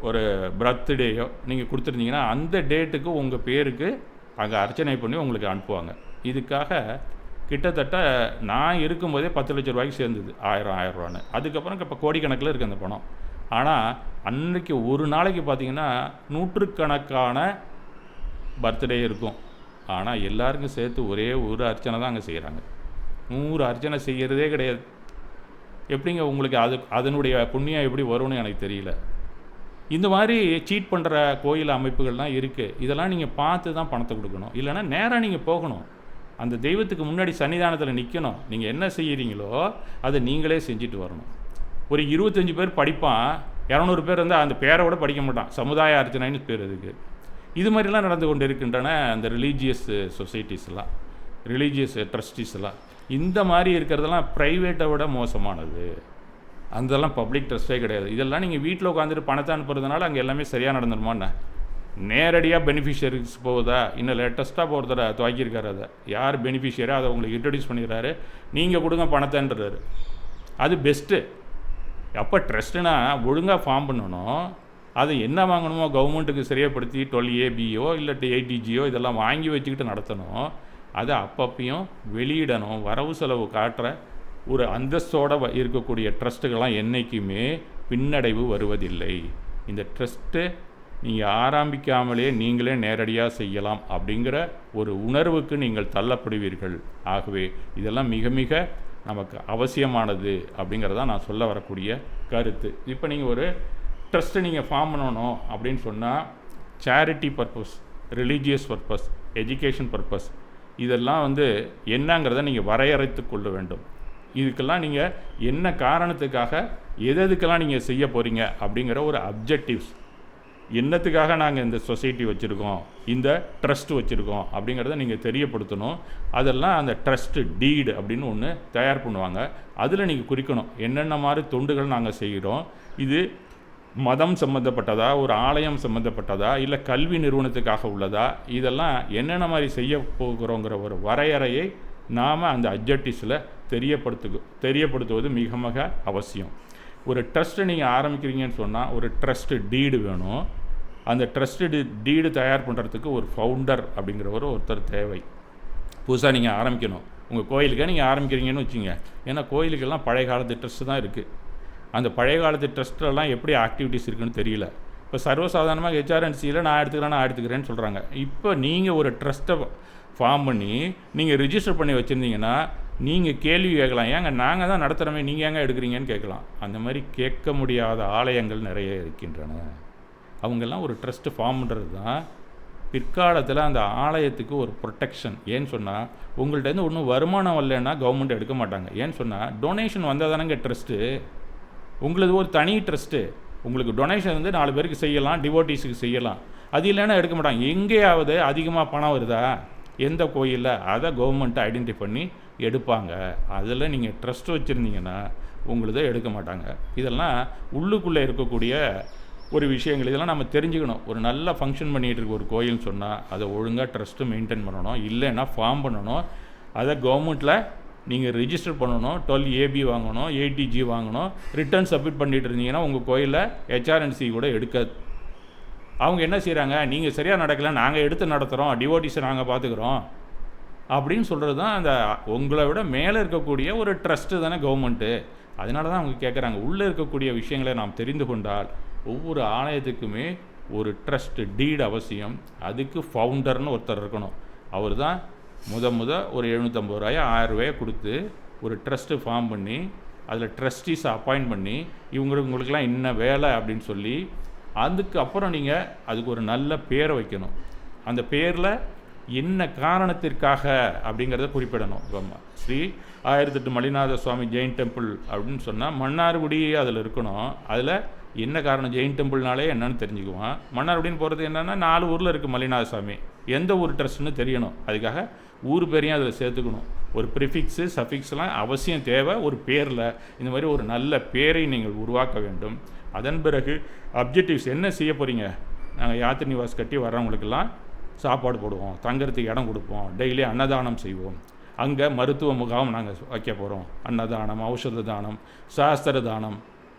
ஒரு பர்த்டேயோ நீங்கள் கொடுத்துருந்தீங்கன்னா அந்த டேட்டுக்கு உங்கள் பேருக்கு அங்கே அர்ச்சனை பண்ணி உங்களுக்கு அனுப்புவாங்க. இதுக்காக கிட்டத்தட்ட நான் இருக்கும்போதே 10 லட்ச ரூபாய்க்கு சேர்ந்தது, 1000 ரூபான்னு. அதுக்கப்புறம் இப்போ கோடிக்கணக்கில் இருக்குது அந்த பணம். ஆனால் அன்றைக்கி ஒரு நாளைக்கு பார்த்திங்கன்னா 100கணக்கான பர்த்டே இருக்கும். ஆனால் எல்லாருக்கும் சேர்த்து ஒரே ஒரு அர்ச்சனை தான் அங்கே செய்கிறாங்க. 100 அர்ச்சனை செய்கிறதே கிடையாது. எப்படிங்க உங்களுக்கு அதனுடைய புண்ணியம் எப்படி வரும்னு எனக்கு தெரியல. இந்த மாதிரி சீட் பண்ணுற கோயில் அமைப்புகள்லாம் இருக்குது. இதெல்லாம் நீங்கள் பார்த்து தான் பணத்தை கொடுக்கணும், இல்லைன்னா நேராக நீங்கள் போகணும், அந்த தெய்வத்துக்கு முன்னாடி சன்னிதானத்தில் நிற்கணும். நீங்கள் என்ன செய்கிறீங்களோ அதை நீங்களே செஞ்சுட்டு வரணும். ஒரு 25 பேர் படிப்பான், 200 பேர் இருந்தால் அந்த பேரை கூட படிக்க மாட்டான், சமுதாய அர்ச்சனைன்னு பேர் அதுக்கு. இது மாதிரிலாம் நடந்து கொண்டு இருக்கின்றன அந்த ரிலீஜியஸ் சொசைட்டிஸ்லாம், ரிலீஜியஸ் ட்ரஸ்டீஸ்லாம். இந்த மாதிரி இருக்கிறதெல்லாம் ப்ரைவேட்டை விட மோசமானது. அதெல்லாம் பப்ளிக் ட்ரஸ்ட்டே கிடையாது. இதெல்லாம் நீங்கள் வீட்டில் உட்காந்துட்டு பணத்தை அனுப்புறதுனால அங்கே எல்லாமே சரியாக நடந்துருமான்னு. நேரடியாக பெனிஃபிஷியரிஸ் போகுதா, இன்னும் லேட்டஸ்ட்டாக ஒருத்தரை துவக்கியிருக்காரு, அதை யார் பெனிஃபிஷியரோ அதை உங்களுக்கு இன்ட்ரடியூஸ் பண்ணிடுறாரு, நீங்கள் கொடுங்க பணத்தைன்றாரு. அது பெஸ்ட்டு. அப்போ ட்ரஸ்ட்டுனா ஒழுங்காக ஃபார்ம் பண்ணணும், அதை என்ன வாங்கணுமோ கவர்மெண்ட்டுக்கு சரியாகப்படுத்தி 12ABO இல்லை 8DGO இதெல்லாம் வாங்கி வச்சுக்கிட்டு நடத்தணும். அதை அப்பப்பையும் வெளியிடணும். வரவு செலவு காட்டுற ஒரு அந்தஸ்தோடு இருக்கக்கூடிய ட்ரஸ்ட்டுகள்லாம் என்றைக்குமே பின்னடைவு வருவதில்லை. இந்த ட்ரஸ்ட்டு நீங்கள் ஆரம்பிக்காமலே நீங்களே நேரடியாக செய்யலாம் அப்படிங்கிற ஒரு உணர்வுக்கு நீங்கள் தள்ளப்படுவீர்கள். ஆகவே இதெல்லாம் மிக மிக நமக்கு அவசியமானது அப்படிங்கிறதான் நான் சொல்ல வரக்கூடிய கருத்து. இப்போ நீங்கள் ஒரு ட்ரஸ்ட்டை நீங்கள் ஃபார்ம் பண்ணணும் அப்படின்னு சொன்னால் charity purpose, religious purpose, education purpose இதெல்லாம் என்னங்கிறத நீங்கள் வரையறைத்து கொள்ள வேண்டும். இதுக்கெல்லாம் நீங்கள் என்ன காரணத்துக்காக எதுக்கெல்லாம் நீங்கள் செய்ய போகிறீங்க அப்படிங்கிற ஒரு அப்ஜெக்டிவ்ஸ், என்னத்துக்காக நாங்கள் இந்த சொசைட்டி வச்சுருக்கோம், இந்த ட்ரஸ்ட் வச்சுருக்கோம் அப்படிங்கிறத நீங்கள் தெரியப்படுத்தணும். அதெல்லாம் அந்த ட்ரஸ்ட்டு டீடு அப்படின்னு ஒன்று தயார் பண்ணுவாங்க. அதில் நீங்கள் குறிக்கணும் என்னென்ன மாதிரி தொண்டுகள் நாங்கள் செய்கிறோம், இது மதம் சம்மந்தப்பட்டதா, ஒரு ஆலயம் சம்மந்தப்பட்டதா, இல்லை கல்வி நிறுவனத்துக்காக உள்ளதா, இதெல்லாம் என்னென்ன மாதிரி செய்ய போகிறோங்கிற ஒரு வரையறையை நாம் அந்த அப்ஜெக்டிவ்ஸில் தெரியப்படுத்துவது மிக மிக அவசியம். ஒரு ட்ரஸ்ட்டை நீங்கள் ஆரம்பிக்கிறீங்கன்னு சொன்னால் ஒரு ட்ரஸ்ட்டு டீடு வேணும். அந்த ட்ரஸ்ட்டு டீடு தயார் பண்ணுறதுக்கு ஒரு ஃபவுண்டர் அப்படிங்கிறவர் ஒருத்தர் தேவை. புதுசாக நீங்கள் ஆரம்பிக்கணும், உங்கள் கோயிலுக்காக நீங்கள் ஆரம்பிக்கிறீங்கன்னு வச்சுங்க. ஏன்னா கோயிலுக்கெல்லாம் பழைய காலத்து ட்ரஸ்ட்டு தான் இருக்குது. அந்த பழைய காலத்து ட்ரஸ்ட்லாம் எப்படி ஆக்டிவிட்டீஸ் இருக்குதுன்னு தெரியல. இப்போ சர்வசாதாரணமாக ஹெச்ஆர்என்சியில் நான் எடுத்துக்கிறேன்னு சொல்கிறாங்க. இப்போ நீங்கள் ஒரு ட்ரஸ்ட்டை ஃபார்ம் பண்ணி நீங்கள் ரிஜிஸ்டர் பண்ணி வச்சுருந்தீங்கன்னா நீங்கள் கேள்வி கேட்கலாம், ஏங்க நாங்கள் தான் நடத்துகிறோமே நீங்கள் ஏங்க எடுக்கிறீங்கன்னு கேட்கலாம். அந்த மாதிரி கேட்க முடியாத ஆலயங்கள் நிறைய இருக்கின்றன. அவங்கெல்லாம் ஒரு ட்ரஸ்ட்டு ஃபார்ம் பண்ணுறது தான் பிற்காலத்தில் அந்த ஆலயத்துக்கு ஒரு ப்ரொடெக்ஷன். ஏன்னு சொன்னால் உங்கள்கிட்ட ஒன்றும் வருமானம் வரலன்னா கவர்மெண்ட் எடுக்க மாட்டாங்க. ஏன்னு சொன்னால் டொனேஷன் வந்தால் தானேங்க ட்ரஸ்ட்டு. உங்களுக்கு ஒரு தனி ட்ரஸ்ட்டு, உங்களுக்கு டொனேஷன் 4 பேருக்கு செய்யலாம், டிவோட்டீஸுக்கு செய்யலாம். அது இல்லைன்னா எடுக்க மாட்டாங்க. எங்கேயாவது அதிகமாக பணம் வருதா எந்த கோயிலில், அதை கவர்மெண்ட்டை ஐடென்டிஃபை பண்ணி எடுப்பாங்க. அதில் நீங்கள் ட்ரஸ்ட் வச்சுருந்தீங்கன்னா உங்களதை எடுக்க மாட்டாங்க. இதெல்லாம் உள்ளுக்குள்ளே இருக்கக்கூடிய ஒரு விஷயங்கள். இதெல்லாம் நம்ம தெரிஞ்சுக்கணும். ஒரு நல்லா ஃபங்க்ஷன் பண்ணிகிட்டு இருக்க ஒரு கோயில்னு சொன்னால் அதை ஒழுங்காக ட்ரஸ்ட்டு மெயின்டைன் பண்ணணும். இல்லைன்னா ஃபார்ம் பண்ணணும். அதை கவர்மெண்ட்டில் நீங்கள் ரிஜிஸ்டர் பண்ணணும், 12 AB வாங்கணும், 80G வாங்கணும். ரிட்டர்ன் சப்மிட் பண்ணிட்டு இருந்தீங்கன்னா உங்கள் கோயிலில் ஹெச்ஆர்என்சி கூட எடுக்காது. அவங்க என்ன செய்கிறாங்க, நீங்கள் சரியாக நடக்கலை, நாங்கள் எடுத்து நடத்துகிறோம், டிவோட்டிஸை நாங்கள் பார்த்துக்குறோம் அப்படின்னு சொல்கிறது தான் அந்த உங்களை விட மேலே இருக்கக்கூடிய ஒரு ட்ரஸ்ட்டு தானே கவர்மெண்ட்டு. அதனால தான் அவங்க கேட்குறாங்க. உள்ளே இருக்கக்கூடிய விஷயங்களை நாம் தெரிந்து கொண்டால் ஒவ்வொரு ஆலயத்துக்குமே ஒரு ட்ரஸ்ட் டீட் அவசியம். அதுக்கு ஃபவுண்டர்னு ஒருத்தர் இருக்கணும். அவர் தான் ஒரு 750 ரூபாயோ 1000 ரூபாயோ கொடுத்து ஒரு ட்ரஸ்ட்டு ஃபார்ம் பண்ணி அதில் ட்ரஸ்டீஸை அப்பாயிண்ட் பண்ணி உங்களுக்கெல்லாம் என்ன வேலை அப்படின்னு சொல்லி அதுக்கப்புறம் நீங்கள் அதுக்கு ஒரு நல்ல பேரை வைக்கணும். அந்த பேரில் என்ன காரணத்திற்காக அப்படிங்கிறத குறிப்பிடணும். ஸ்ரீ 1008 மலிநாத சுவாமி ஜெயின் டெம்பிள் அப்படின்னு சொன்னால் மன்னார்குடி அதில் இருக்கணும். அதில் என்ன காரணம், ஜெயின் டெம்பிள்னாலே என்னன்னு தெரிஞ்சுக்குவான். மன்னார்குடின்னு போகிறது என்னென்னா 4 ஊரில் இருக்குது மலிநாத சுவாமி. எந்த ஊர் ட்ரஸ்ட்னு தெரியணும். அதுக்காக ஊர் பேரையும் அதில் சேர்த்துக்கணும். ஒரு ப்ரிஃபிக்ஸு சஃபிக்ஸ்லாம் அவசியம் தேவை. ஒரு பேரில் இந்த மாதிரி ஒரு நல்ல பேரை நீங்கள் உருவாக்க வேண்டும். அதன் பிறகு அப்ஜெக்டிவ்ஸ் என்ன செய்ய போகிறீங்க. நாங்கள் யாத்திரை நிவாஸ் கட்டி வர்றவங்களுக்கெல்லாம் சாப்பாடு போடுவோம், தங்குறதுக்கு இடம் கொடுப்போம், டெய்லி அன்னதானம் செய்வோம், அங்கே மருத்துவ முகாம் நாங்கள் வைக்க போகிறோம், அன்னதானம், ஔஷத தானம், சாஸ்திர தானம்,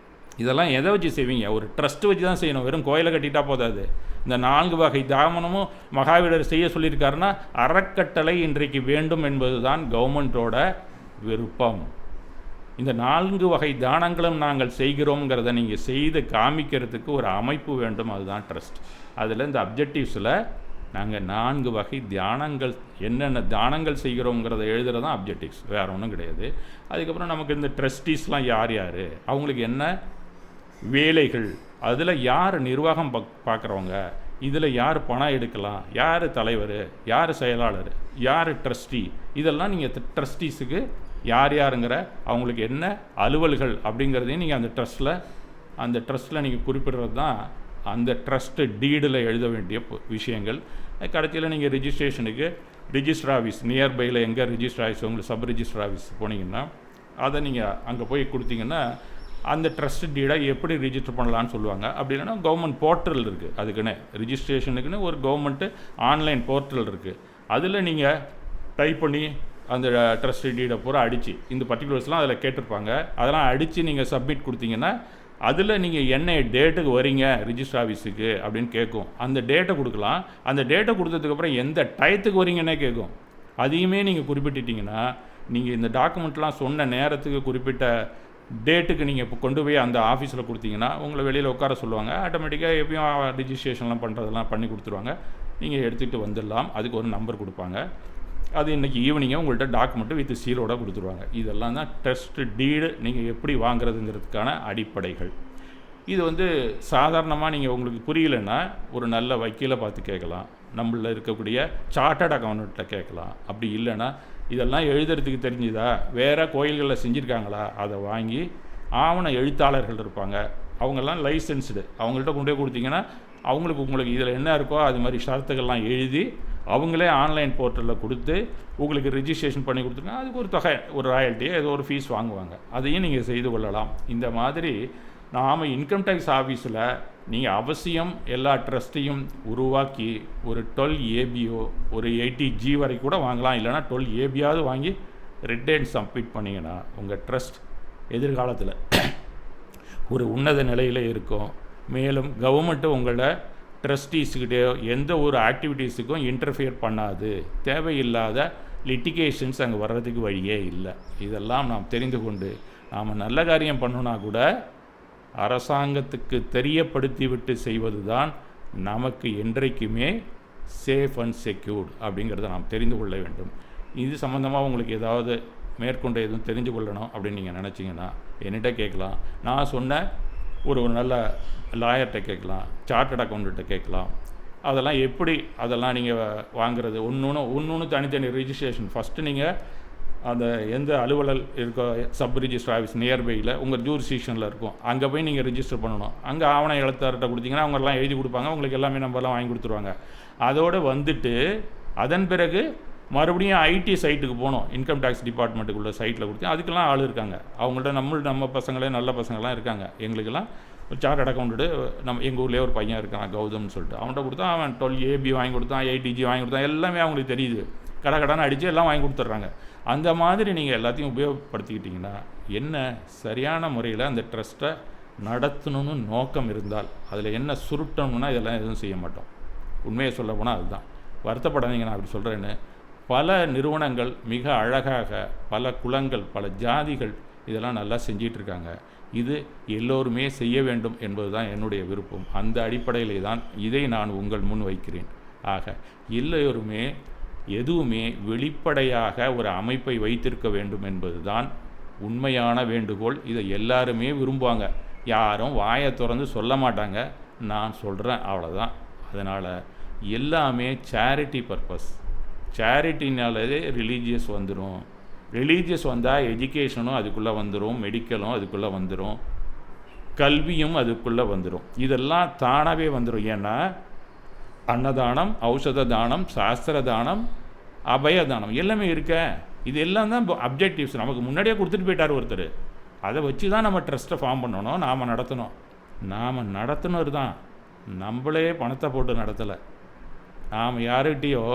இதெல்லாம் எதை வச்சு செய்வீங்க? ஒரு ட்ரஸ்ட்டு வச்சு தான் செய்யணும். வெறும் கோயிலை கட்டிட்டா போதாது. இந்த 4 வகை தானமும் மகாவீரர் செய்ய சொல்லியிருக்காருன்னா அறக்கட்டளை இன்றைக்கு வேண்டும் என்பது தான் கவர்மெண்ட்டோட விருப்பம். இந்த 4 வகை தானங்களும் நாங்கள் செய்கிறோங்கிறத நீங்கள் செய்து காமிக்கிறதுக்கு ஒரு அமைப்பு வேண்டும். அதுதான் ட்ரஸ்ட். அதில் இந்த அப்ஜெக்டிவ்ஸில் நாங்கள் 4 வகை தியானங்கள் என்னென்ன தானங்கள் செய்கிறோங்கிறத எழுதுகிறது தான் அப்ஜெக்டிவ்ஸ், வேறு ஒன்றும் கிடையாது. அதுக்கப்புறம் நமக்கு இந்த ட்ரஸ்டீஸ்லாம் யார் யார், அவங்களுக்கு என்ன வேலைகள், அதில் யார் நிர்வாகம் பார்க்குறவங்க, இதில் யார் பணம் எடுக்கலாம், யார் தலைவர், யார் செயலாளர், யார் ட்ரஸ்டி, இதெல்லாம் நீங்கள் ட்ரஸ்டீஸுக்கு யார் யாருங்கிற அவங்களுக்கு என்ன அலுவல்கள் அப்படிங்கிறதையும் நீங்கள் அந்த ட்ரஸ்ட்டில் நீங்கள் குறிப்பிடுறது தான் அந்த ட்ரஸ்ட்டு டீடில் எழுத வேண்டிய விஷயங்கள். கடைசியில் நீங்கள் ரிஜிஸ்ட்ரேஷனுக்கு ரிஜிஸ்டர் ஆஃபீஸ் நியர்பையில் எங்கே ரிஜிஸ்டர் ஆஃபீஸ் உங்களுக்கு சப் ரிஜிஸ்டர் ஆஃபீஸ் போனீங்கன்னா அதை நீங்கள் அங்கே போய் கொடுத்தீங்கன்னா அந்த ட்ரஸ்ட் டீடை எப்படி ரிஜிஸ்டர் பண்ணலான்னு சொல்லுவாங்க. அப்படி இல்லைன்னா கவர்மெண்ட் போர்ட்டல் இருக்குது, அதுக்குன்னு ரிஜிஸ்ட்ரேஷனுக்குன்னு ஒரு கவர்மெண்ட்டு ஆன்லைன் போர்ட்டல் இருக்குது. அதில் நீங்கள் டைப் பண்ணி அந்த ட்ரஸ்ட் டீடை பூரா அடித்து இந்த பர்டிகுலர்ஸ்லாம் அதில் கேட்டிருப்பாங்க. அதெல்லாம் அடித்து நீங்கள் சப்மிட் கொடுத்தீங்கன்னா அதில் நீங்கள் என்ன டேட்டுக்கு வரீங்க ரிஜிஸ்டர் ஆஃபீஸுக்கு அப்படின்னு கேட்கும். அந்த டேட்டை கொடுக்கலாம். அந்த டேட்டை கொடுத்ததுக்கப்புறம் எந்த டயத்துக்கு வரீங்கன்னே கேட்கும். அதையுமே நீங்கள் குறிப்பிட்டிங்கன்னா நீங்கள் இந்த டாக்குமெண்ட்லாம் சொன்ன நேரத்துக்கு குறிப்பிட்ட டேட்டுக்கு நீங்கள் இப்போ கொண்டு போய் அந்த ஆஃபீஸில் கொடுத்தீங்கன்னா உங்களை வெளியில் உட்கார சொல்லுவாங்க. ஆட்டோமேட்டிக்காக எப்பயும் ரிஜிஸ்ட்ரேஷன்லாம் பண்ணுறதெல்லாம் பண்ணி கொடுத்துருவாங்க. நீங்கள் எடுத்துகிட்டு வந்துடலாம். அதுக்கு ஒரு நம்பர் கொடுப்பாங்க. அது இன்றைக்கி ஈவினிங்கே உங்கள்கிட்ட டாக்குமெண்ட்டு வித் சீலோட கொடுத்துருவாங்க. இதெல்லாம் தான் ட்ரஸ்ட் டீடு நீங்கள் எப்படி வாங்குறதுங்கிறதுக்கான அடிப்படைகள். இது சாதாரணமாக நீங்கள் உங்களுக்கு புரியலைன்னா ஒரு நல்ல வக்கீலை பார்த்து கேட்கலாம். நம்மளில் இருக்கக்கூடிய சார்ட்டர்ட் அக்கௌண்ட்டை கேட்கலாம். அப்படி இல்லைன்னா இதெல்லாம் எழுதுறதுக்கு தெரிஞ்சுதா, வேறு கோயில்களில் செஞ்சுருக்காங்களா, அதை வாங்கி ஆவண எழுத்தாளர்கள் இருப்பாங்க. அவங்கெல்லாம் லைசன்ஸ்டு. அவங்கள்ட்ட கொண்டு போய் கொடுத்தீங்கன்னா உங்களுக்கு இதில் என்ன இருக்கோ அது மாதிரி ஷரத்துக்கள்லாம் எழுதி அவங்களே ஆன்லைன் போர்ட்டலில் கொடுத்து உங்களுக்கு ரிஜிஸ்ட்ரேஷன் பண்ணி கொடுத்துருங்க. அதுக்கு ஒரு தொகை, ஒரு ராயல்ட்டியை ஏதோ ஒரு ஃபீஸ் வாங்குவாங்க. அதையும் நீங்கள் செய்து கொள்ளலாம். இந்த மாதிரி நாம் இன்கம் டேக்ஸ் ஆஃபீஸில் நீங்கள் அவசியம் எல்லா ட்ரஸ்ட்டையும் உருவாக்கி ஒரு 12 ABO ஒரு 80G வரைக்கும் கூட வாங்கலாம். இல்லைனா 12 ABயாவது வாங்கி ரிட்டர்ன் சப்மிட் பண்ணிங்கன்னா உங்கள் ட்ரஸ்ட் எதிர்காலத்தில் ஒரு உன்னத நிலையில் இருக்கும். மேலும் கவர்மெண்ட்டு உங்களை ட்ரஸ்டீஸுக்கிட்டே எந்த ஒரு ஆக்டிவிட்டீஸுக்கும் இன்டர்ஃபியர் பண்ணாது. தேவையில்லாத லிட்டிகேஷன்ஸ் அங்கே வர்றதுக்கு வழியே இல்லை. இதெல்லாம் நாம் தெரிந்து கொண்டு நாம் நல்ல காரியம் பண்ணோன்னா கூட அரசாங்கத்துக்கு தெரியப்படுத்திவிட்டு செய்வது தான் நமக்கு என்றைக்குமே சேஃப் அண்ட் செக்யூர்டு அப்படிங்கிறத நாம் தெரிந்து கொள்ள வேண்டும். இது சம்மந்தமாக உங்களுக்கு ஏதாவது மேற்கொண்டு எதுவும் தெரிஞ்சு கொள்ளணும் அப்படின்னு நீங்கள் நினச்சிங்கன்னா என்கிட்ட கேட்கலாம். நான் சொன்ன ஒரு நல்ல லாயர்கிட்ட கேட்கலாம், சார்ட்டர்ட் அக்கௌண்ட்டை கேட்கலாம். அதெல்லாம் நீங்கள் வாங்குறது ஒன்று தனித்தனி ரிஜிஸ்ட்ரேஷன். ஃபஸ்ட்டு நீங்கள் அந்த எந்த அலுவலர் இருக்கோ சப் ரிஜிஸ்டர் ஆஃபீஸ் நியர்பையில் உங்கள் ஜூரிஸ்டிக்ஷனில் இருக்கும், அங்கே போய் நீங்கள் ரிஜிஸ்டர் பண்ணணும். அங்கே ஆவண எழுத்தார்கிட்ட கொடுத்தீங்கன்னா அவங்கெல்லாம் எழுதி கொடுப்பாங்க. உங்களுக்கு எல்லாமே நம்பர்லாம் வாங்கி கொடுத்துருவாங்க. அதோடு அதன் பிறகு மறுபடியும் ஐடி சைட்டுக்கு போகணும். இன்கம் டேக்ஸ் டிபார்ட்மெண்ட்டுக்குள்ள சைட்டில் கொடுத்து அதுக்கெல்லாம் ஆள் இருக்காங்க. அவங்கள்ட்ட நம்ம பசங்களே நல்ல பசங்கள்லாம் இருக்காங்க. எங்களுக்கெல்லாம் ஒரு சார்ட்டர்ட் அக்கௌண்ட்டு எங்கள் ஊர்லேயே ஒரு பையன் இருக்கான் கௌதம்னு சொல்லிட்டு. அவன்கிட்ட கொடுத்தா அவன் 12 AB வாங்கி கொடுத்தான், 80G வாங்கி கொடுத்தான். எல்லாமே அவங்களுக்கு தெரியுது. கடான்னு அடித்து எல்லாம் வாங்கி கொடுத்துட்றாங்க. அந்த மாதிரி நீங்கள் எல்லாத்தையும் உபயோகப்படுத்திக்கிட்டிங்கன்னா என்ன சரியான முறையில் அந்த ட்ரஸ்ட்டை நடத்தணும்னு நோக்கம் இருந்தால் அதில் என்ன சுருட்டணும்னா இதெல்லாம் எதுவும் செய்ய மாட்டோம். உண்மையை சொல்ல போனால் அதுதான். வருத்தப்படாதீங்க நான் அப்படி சொல்கிறேன்னு. பல நிறுவனங்கள் மிக அழகாக பல குலங்கள் பல ஜாதிகள் இதெல்லாம் நல்லா செஞ்சிகிட்ருக்காங்க. இது எல்லோருமே செய்ய வேண்டும் என்பது தான் என்னுடைய விருப்பம். அந்த அடிப்படையிலே தான் இதை நான் உங்கள் முன் வைக்கிறேன். ஆக எல்லோருமே எதுவுமே வெளிப்படையாக ஒரு அமைப்பை வைத்திருக்க வேண்டும் என்பது தான் உண்மையான வேண்டுகோள். இதை எல்லாருமே விரும்புவாங்க. யாரும் வாயை திறந்து சொல்ல மாட்டாங்க. நான் சொல்கிறேன், அவ்வளோதான். அதனால் எல்லாமே சேரிட்டி பர்பஸ். சேரிட்டினாலே ரிலீஜியஸ் வந்துடும். ரிலீஜியஸ் வந்தால் எஜுகேஷனும் அதுக்குள்ளே வந்துடும், மெடிக்கலும் அதுக்குள்ளே வந்துடும், கல்வியும் அதுக்குள்ளே வந்துடும். இதெல்லாம் தானாகவே வந்துடும். ஏன்னா அன்னதானம், ஔஷத தானம், சாஸ்திர தானம், அபயதானம் எல்லாமே இருக்க. இது எல்லாம் தான் அப்ஜெக்டிவ்ஸ். நமக்கு முன்னாடியே கொடுத்துட்டு போயிட்டார் ஒருத்தர். அதை வச்சு தான் நம்ம ட்ரஸ்ட்டை ஃபார்ம் பண்ணணும், நாம் நடத்தணும். நாம் நடத்துனர் தான், நம்மளே பணத்தை போட்டு நடத்தலை. நாம் யார்கிட்டையோ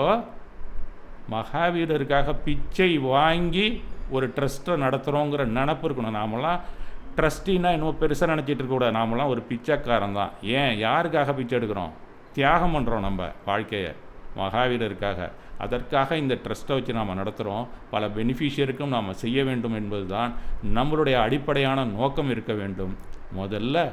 மகாவீரருக்காக பிச்சை வாங்கி ஒரு ட்ரஸ்ட்டை நடத்துகிறோங்கிற நினப்பு இருக்கணும். நாமெல்லாம் ட்ரஸ்டின்னா இன்னும் பெருசாக நினச்சிட்டு இருக்கக்கூடாது. நாமெல்லாம் ஒரு பிச்சைக்காரன் தான். ஏன் யாருக்காக பிச்சை எடுக்கிறோம்? தியாகம் பண்ணுறோம் நம்ம வாழ்க்கையை மகாவீரருக்காக. அதற்காக இந்த ட்ரஸ்ட்டை வச்சு நாம் நடத்துகிறோம். பல பெனிஃபிஷியருக்கும் நாம் செய்ய வேண்டும் என்பது தான் நம்மளுடைய அடிப்படையான நோக்கம் இருக்க வேண்டும். முதல்ல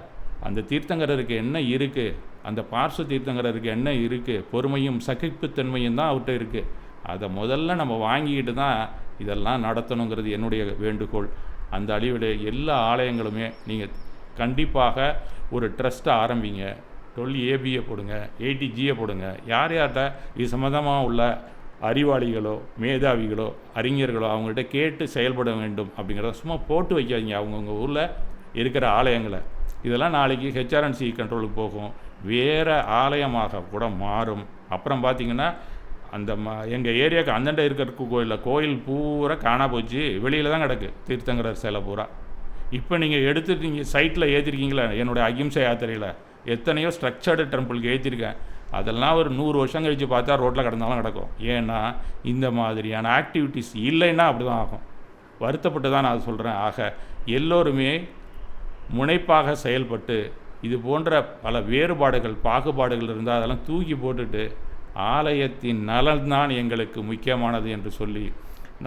அந்த தீர்த்தங்கரருக்கு என்ன இருக்குது, அந்த பார்சு தீர்த்தங்கரருக்கு என்ன இருக்குது, பொறுமையும் சகிப்புத்தன்மையும் தான் அவர்கிட்ட இருக்குது. அதை முதல்ல நம்ம வாங்கிக்கிட்டு தான் இதெல்லாம் நடத்தணுங்கிறது என்னுடைய வேண்டுகோள். அந்த அழிவில் எல்லா ஆலயங்களுமே நீங்கள் கண்டிப்பாக ஒரு ட்ரஸ்ட்டை ஆரம்பிங்க. 12 ABயை போடுங்க, 80Gயை போடுங்க. யார்கிட்ட இது சம்மந்தமாக உள்ள அறிவாளிகளோ மேதாவிகளோ அறிஞர்களோ அவங்கள்ட்ட கேட்டு செயல்பட வேண்டும் அப்படிங்கிறத சும்மா போட்டு வைக்காதீங்க அவங்கவுங்க ஊரில் இருக்கிற ஆலயங்களை. இதெல்லாம் நாளைக்கு HRNC கண்ட்ரோலுக்கு போகும், வேறு ஆலயமாக கூட மாறும். அப்புறம் பார்த்திங்கன்னா அந்த எங்கள் ஏரியாவுக்கு அந்தண்ட இருக்கிற கோயில் பூரா காணா போச்சு, வெளியில் தான் கிடக்கு தீர்த்தங்கரர் சிலை பூரா. இப்போ நீங்கள் எடுத்துட்டு நீங்கள் சைட்டில் ஏற்றிருக்கீங்களா? என்னுடைய அகிம்சை யாத்திரையில் எத்தனையோ ஸ்ட்ரக்சர்டு டெம்பிளுக்கு ஏற்றிருக்கேன். அதெல்லாம் ஒரு 100 வருஷம் கழித்து பார்த்தா ரோட்டில் கிடந்தாலும் கிடக்கும். ஏன்னா இந்த மாதிரியான ஆக்டிவிட்டீஸ் இல்லைன்னா அப்படி தான் ஆகும். வருத்தப்பட்டு தான் நான் சொல்கிறேன். ஆக எல்லோருமே முனைப்பாக செயல்பட்டு இது போன்ற பல வேறுபாடுகள் பாகுபாடுகள் இருந்தால் அதெல்லாம் தூக்கி போட்டுட்டு ஆலயத்தின் நலன்தான் எங்களுக்கு முக்கியமானது என்று சொல்லி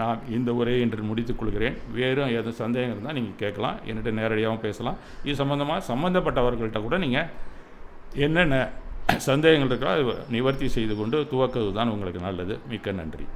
நான் இந்த உரையை இன்று முடித்துக்கொள்கிறேன். வேறும் எதுவும் சந்தேகம் இருந்தால் நீங்கள் கேட்கலாம், என்கிட்ட நேரடியாகவும் பேசலாம். இது சம்மந்தப்பட்டவர்கள்ட்ட கூட நீங்கள் என்னென்ன சந்தேகங்கள் இருக்கோ அதை நிவர்த்தி செய்து கொண்டு துவக்குவது தான் உங்களுக்கு நல்லது. மிக்க நன்றி.